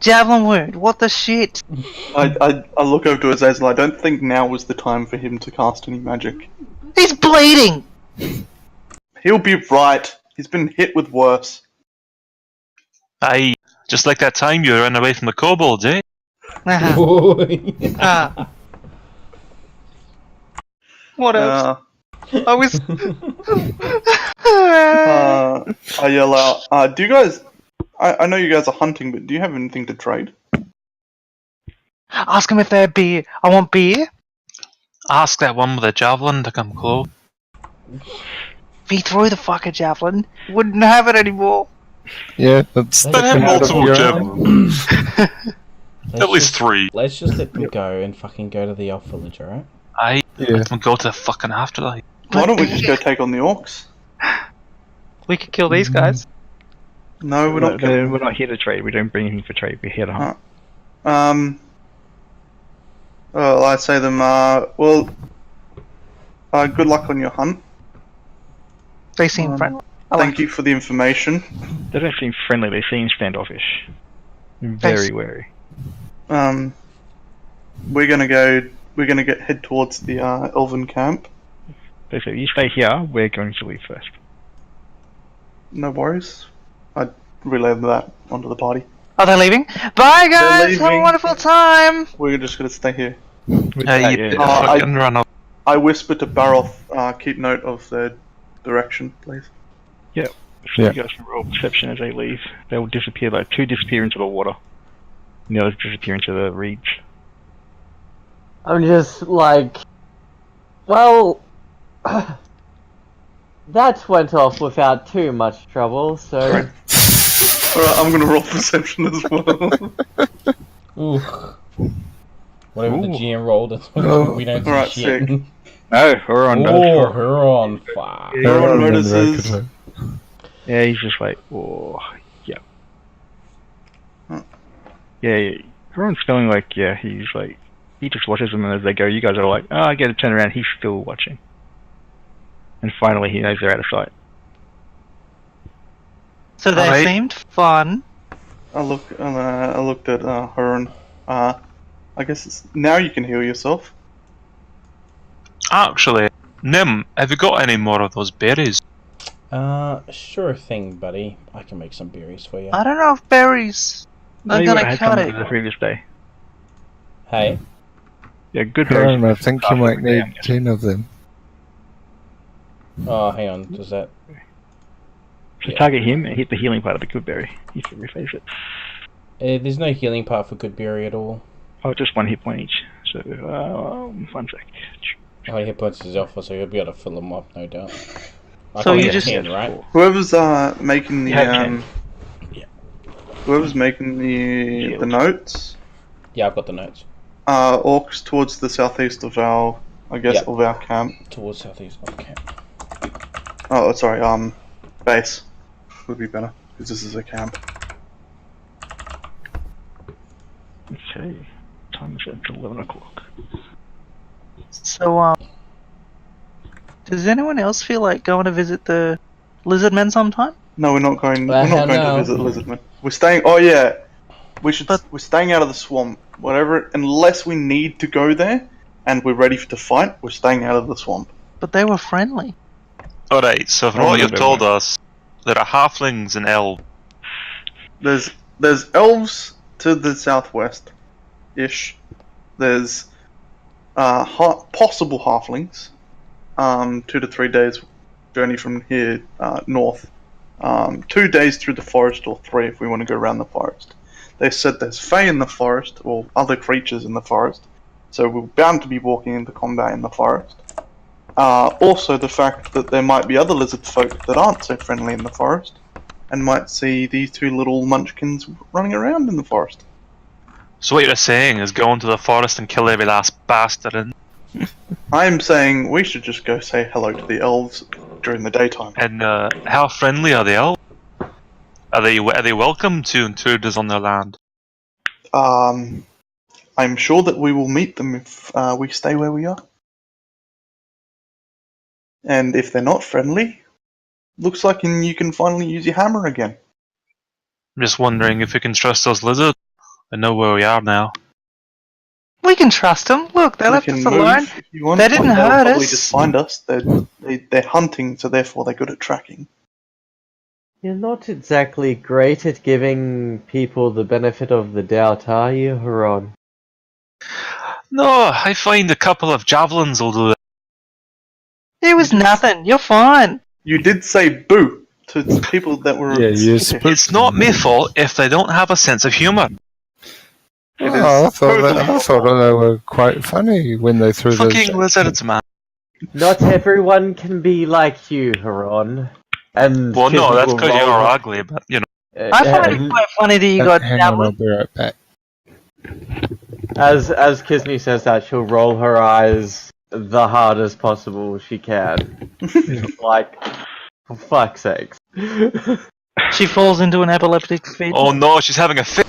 javelin wound? What the shit? I look over to Azazel. I don't think now was the time for him to cast any magic. He's bleeding! He'll be right. He's been hit with worse. Aye, just like that time you ran away from the kobolds, eh? Ah. What else? I was. I yell out. Do you guys? I know you guys are hunting, but do you have anything to trade? Ask him if they have beer. I want beer. Ask that one with the javelin to come close. If he threw the fucking javelin, wouldn't have it anymore. Yeah, that's They But have have out of multiple your javelins. Let's At least just- 3. Let's just let them go and fucking go to the elf village, alright? Aye, Yeah. let them go to the fucking afterlife. Why don't we just go take on the orcs? We could kill these guys. No, we're not. We're not here to trade. We don't bring anything for trade. We're here to hunt. Well, I say them. Good luck on your hunt. They seem friendly. I Thank like you for the information. They don't seem friendly. They seem standoffish. Very wary. We're gonna head towards the elven camp. They say, you stay here. We're going to leave first. No worries. I relay that onto the party. Are they leaving? Bye, guys. Have a leaving. wonderful time. We're just gonna stay here. Aye, you better fucking run up. I whisper to Baroth, keep note of their direction, please. So Yeah. you guys can roll perception as they leave. They will disappear. Like 2 disappear into the water. And the others disappear into the reeds. I'm just like, well, that went off without too much trouble, so... Alright, I'm gonna roll perception as well. Ooh. Whatever the GM rolled, it's we don't see Alright, shit. sick. No, Huron does. Oh, Huron, fuck. Everyone notices. Yeah, he's just like, oh, yeah. Huh. Yeah, Huron's feeling like, yeah, he's like, he just watches them and as they go, you guys are like, oh, I get to turn around, he's still watching. And finally he knows they're out of sight. So they Alright. seemed fun. I looked at her and I guess now you can heal yourself. Actually, Nim, have you got any more of those berries? Sure thing, buddy. I can make some berries for you. I don't know if berries are You gonna had cut some it. the previous day. Hey, Yeah, good berries. Aaron, I think you might need 10 of them. oh, hang on. Does that? So target him and hit the healing part of the good berry. You can reface it. There's no healing part for good berry at all. Oh, just 1 hit point each. So, 1 sec. How many hit points is Alpha, so you'll be able to fill them up, no doubt. I So can't you get just- 10, right? Whoever's making the Yeah, 10. whoever's making the Shield. notes, Yeah, I've got the notes. orcs towards the southeast of our, Yep. of our camp. Towards southeast. Okay. Oh, sorry, base would be better because this is a camp. Okay. Time is at 11 o'clock. So, does anyone else feel like going to visit the lizard men sometime? No, we're not going. Well, We're not going no. to visit Lizardman. We're staying. Oh yeah, we should. But- We're staying out of the swamp. Whatever, unless we need to go there and we're ready to fight, we're staying out of the swamp. But they were friendly. Alright, so from Oh, what no, you've they told weren't. us, there are halflings and elves. There's elves to the southwest, ish. There's possible halflings. 2 to 3 days journey from here north. 2 days through the forest, or 3 if we want to go around the forest. They said there's fae in the forest, or other creatures in the forest, so we're bound to be walking into combat in the forest. Also, the fact that there might be other lizard folk that aren't so friendly in the forest, and might see these 2 little munchkins running around in the forest. So what you're saying is go into the forest and kill every last bastard in. I'm saying we should just go say hello to the elves during the daytime. And how friendly are the elves? Are they welcome to intruders on their land? I'm sure that we will meet them if we stay where we are. And if they're not friendly, looks like you can finally use your hammer again. I'm just wondering if we can trust those lizards. I know where we are now. We can trust them. Look, they We left can us move alone. if you want. They didn't They'll hurt probably us. just find us. They're hunting, so therefore they're good at tracking. You're not exactly great at giving people the benefit of the doubt, are you, Huron? No, I find a couple of javelins will do it. It was nothing. You're fine. You did say boo to people that were. Yeah, you sick. It's not my fault if they don't have a sense of humour. It Oh, I is thought totally I thought they were quite funny when they threw Fucking those. lizards, man. Not everyone can be like you, Huron. And Well, no, that's will because you're roll- ugly, but you know. I find it quite funny that you got Hang on, I'll javelin. be right back. As Kisney says that, she'll roll her eyes the hardest possible she can. Like, for fuck's sakes. She falls into an epileptic fit. Oh no, she's having a fit.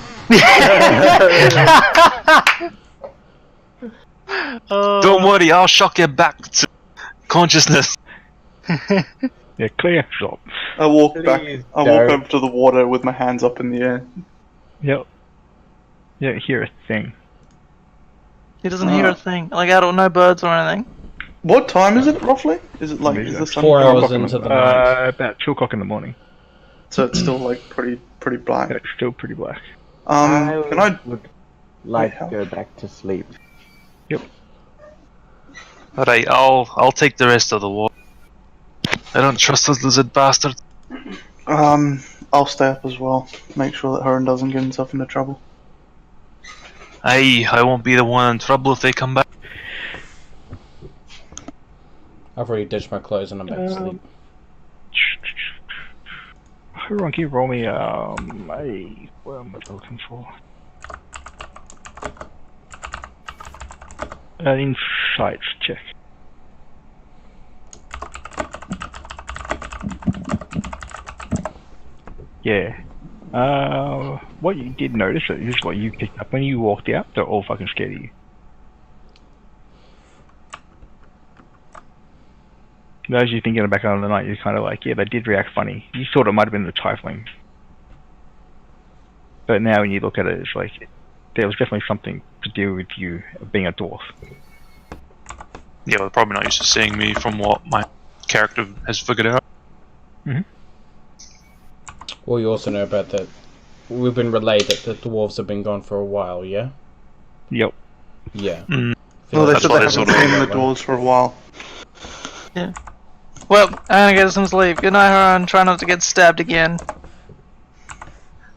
Oh. Don't worry, I'll shock you back to consciousness. Yeah, clear shot. I walk back. Please I walk don't. over to the water with my hands up in the air. Yep. You don't hear a thing. He doesn't hear a thing. Like, I don't know birds or anything. What time is it roughly? Is it like Maybe is the like sun 4 coming hours up? into the night. About 2 o'clock in the morning. So it's still like pretty black. It's still pretty black. Can I? would like Wait, to go back to sleep. Alright, I'll take the rest of the water. I don't trust those lizard bastards. I'll stay up as well. Make sure that Huron doesn't get himself into trouble. I won't be the one in trouble if they come back. I've already ditched my clothes and I'm back to sleep. Huron, can you roll me what am I looking for? An insights check. Yeah. What you did notice is what you picked up when you walked out. They're all fucking scared of you. As you're thinking back on the night, you're kind of like, yeah, they did react funny. You thought it might have been the tiefling. But now when you look at it, it's like, there was definitely something to do with you being a dwarf. Yeah, they're probably not used to seeing me from what my character has figured out. Well, you also know about that. We've been relayed that the dwarves have been gone for a while, yeah? Yep. Yeah. Mm. Well, they That's said why they they haven't sort of seen the that way. doors for a while. Well, I'm gonna get some sleep. Good night, Huron. Try not to get stabbed again.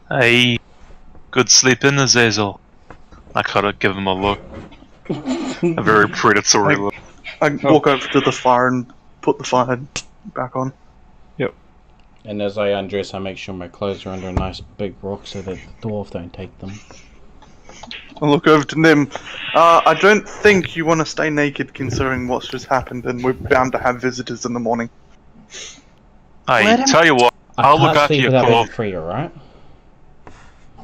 Aye. Good sleep in, Azazel. I gotta give him a look. A very predatory look. I walk over to the fire and put the fire back on. And as I undress, I make sure my clothes are under a nice big rock so that the dwarf don't take them. I look over to Nim. I don't think you want to stay naked considering what's just happened, and we're bound to have visitors in the morning. Aye, Let him- tell you what, I I'll can't look after sleep your without being clothes. free, alright?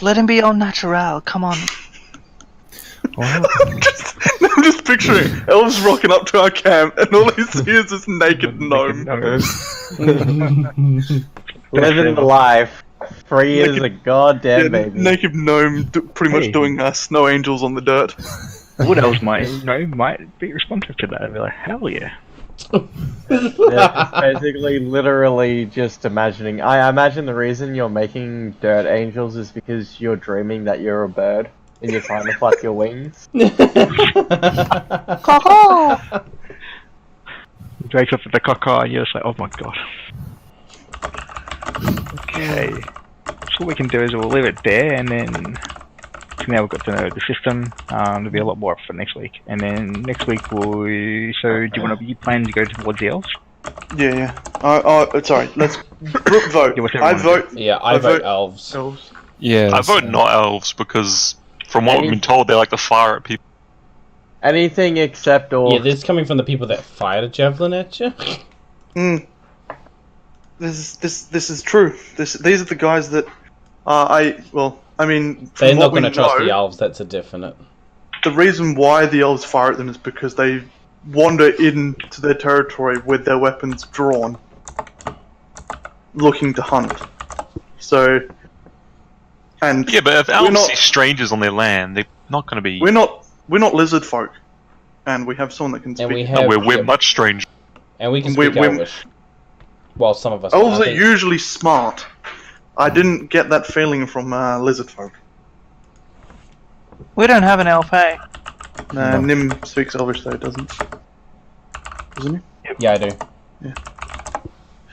Let him be all natural. Come on. I'm just picturing elves rocking up to our camp, and all they see is this naked gnome. Living the life. Free as a goddamn baby. Naked gnome, pretty much Hey. doing snow angels on the dirt. Wood elves might be responsive to that. I'd be like, hell yeah. Yeah, basically, literally just imagining. I imagine the reason you're making dirt angels is because you're dreaming that you're a bird and you're trying to flap your wings. Caw-caw! You wake up at the caca and you're just like, oh my god. Okay. So what we can do is we'll leave it there, and then so now we've got to know the system. There'll be a lot more up for next week, and then next week we'll. So do you plan to go towards the elves? Yeah. Sorry. Let's group vote. Yeah, whatever I you wanna vote. Yeah, I vote elves. Elves. Yeah. I vote not elves because, from what we've been told, they like to fire at people. Anything except orcs. Yeah, this is coming from the people that fired a javelin at you. This is true. These are the guys that I mean, They're from not what we going to trust know, the elves, that's a definite. The reason why the elves fire at them is because they wander into their territory with their weapons drawn, looking to hunt. So, and Yeah, but if we're elves not- see strangers on their land, they're not going to be. we're not lizard folk, and we have someone that can speak. And we No, have. we're much stranger. And we can we- speak we- Elvish. Well, some of us. Elves I are think- usually smart. I didn't get that feeling from lizard folk. We don't have an elf, hey? Nim speaks Elvish though, doesn't he? Yeah, I do.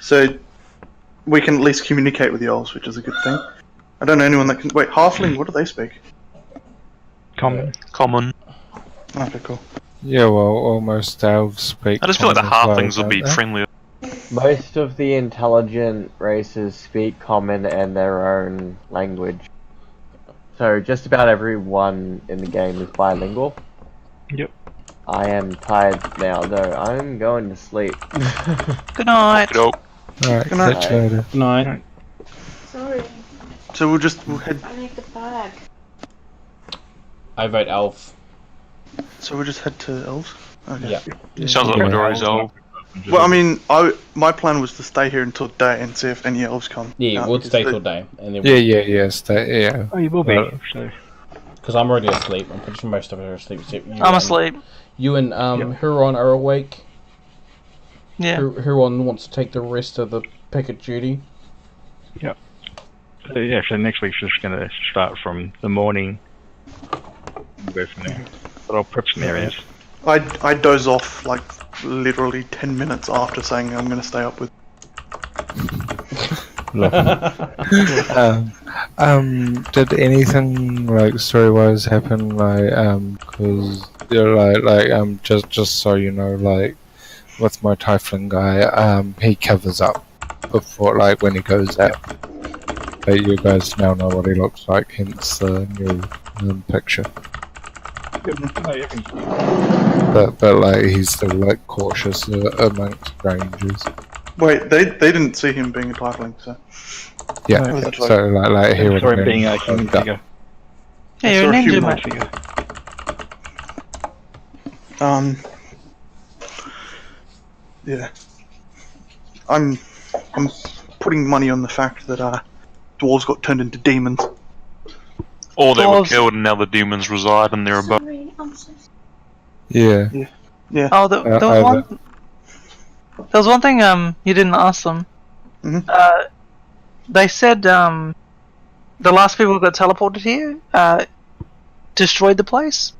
So we can at least communicate with the elves, which is a good thing. I don't know anyone that can. Wait, halfling? What do they speak? Common. Common. Okay, cool. Yeah, well, almost elves speak. I just feel like the common as well, halflings would be don't they? friendlier. Most of the intelligent races speak common and their own language. So just about everyone in the game is bilingual. Yep. I am tired now though. I'm going to sleep. Good night. Nope. Alright, Good night. catch you later. Good night. Sorry, So we'll head. I need the bag. I vote elf. So we'll just head to elves. Okay. Yeah. Sounds like Yeah. majority's elf. Well, I mean, my plan was to stay here until day and see if any elves come. Yeah, we'll because stay they- till day. And then Yeah, stay, yeah. Oh, you will be. Well, Because I'm already asleep. I'm pretty sure most of us are asleep. Except you I'm and- asleep. You and Huron are awake. Yeah. Huron wants to take the rest of the picket duty. So yeah, so next week's just going to start from the morning. We'll go from there. But I'll prep some areas. I doze off like literally 10 minutes after saying I'm going to stay up with. Did anything like story-wise happen? Like, cause you're like, just so you know, like, with my Typhling guy, he covers up before, like, when he goes out. But you guys now know what he looks like, hence the new picture. But like, he's still like cautious amongst strangers. Wait, they didn't see him being a tiefling, so. Yeah, Oh, that's so like he would Sorry, have being a been human fucked up. figure. Yeah, you're a Or a ninja, humanoid mate. figure. Yeah. I'm putting money on the fact that dwarves got turned into demons. Or they were Dwarves. killed and now the demons reside in their abode. Sorry, I'm so sorry. Yeah. Oh, there was one. There was one thing you didn't ask them. Mhm. They said the last people who got teleported here destroyed the place,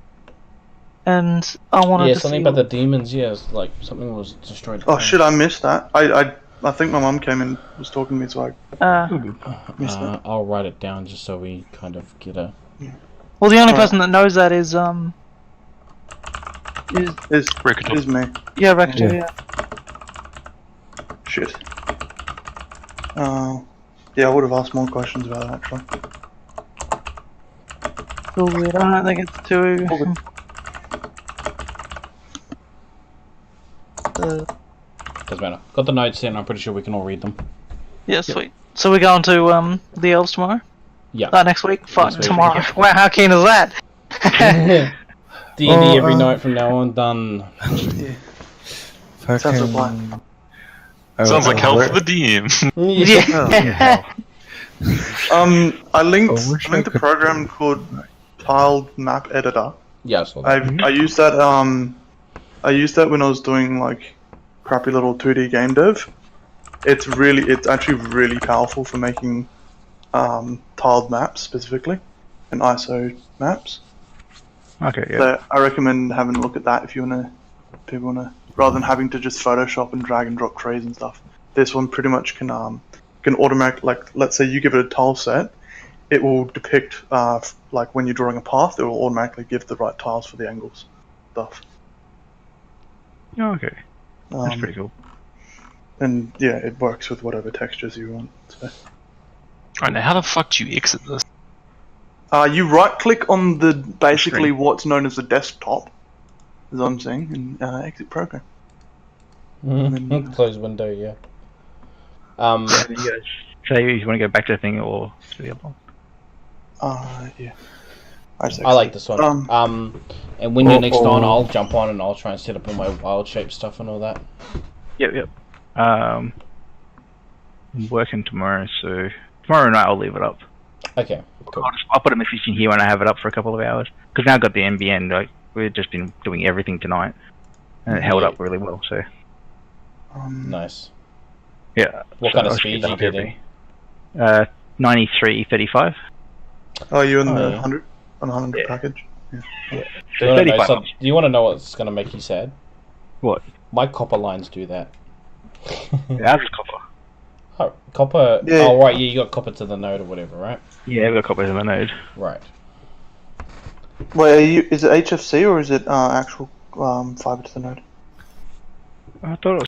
and I wanted Yeah, to something see. about the demons. Yeah, it's like something was destroyed. Oh shit, I missed that. I think my mum came and was talking to me, so I missed that. I'll write it down just so we kind of get a. Well, the only Alright. person that knows that is Rickator. Is me. yeah, Rector, yeah. Shit. Yeah, I would have asked more questions about that, actually. Cool, weird. I don't think it's too. Doesn't matter. Got the notes in. I'm pretty sure we can all read them. Yeah, sweet. So we're going to the elves tomorrow. Yeah. Next week. Fuck Next week, tomorrow. yeah. Wow, how keen is that? D&D every night from now on. Done. Yeah. Fucking... Sounds like Sounds like hell for the DM. Yeah. I linked I wish I a could- program called Tiled Map Editor. Yeah, I saw that. I used that I used that when I was doing like crappy little 2D game dev. It's actually really powerful for making tiled maps specifically and ISO maps. Okay, yeah. So I recommend having a look at that if people wanna rather than having to just Photoshop and drag and drop trees and stuff. This one pretty much can automatic, like let's say you give it a tile set, it will depict like when you're drawing a path, it will automatically give the right tiles for the angles stuff. Oh, okay. That's Um, pretty cool. And yeah, it works with whatever textures you want. So. Alright, now how the fuck do you exit this? You right click on the basically Screen. what's known as the desktop, as I'm saying, and exit program. Close window, yeah. And then you guys say you want to go back to the thing or to the other one. Yeah. I like this one. And when you're next on, I'll jump on and I'll try and set up all my wild shape stuff and all that. Yep. I'm working tomorrow, so tomorrow night I'll leave it up. Okay, cool. I'll put a message in here when I have it up for a couple of hours. Because now I've got the NBN, like, we've just been doing everything tonight. And it held up really well, so. Nice. Yeah. What so kind of I'll speed skip you that getting? 93.35. Oh, you in Oh, the yeah. 100 Yeah. package? Do So you want to 35. know, do you want to know what's going to make you sad? What? My copper lines do that. Yeah, I've got copper. Oh, copper. Yeah. Oh, right. Yeah, you got copper to the node or whatever, right? Yeah, I've got copper in my node. Right. Wait, is it HFC or is it actual fiber to the node? I thought it was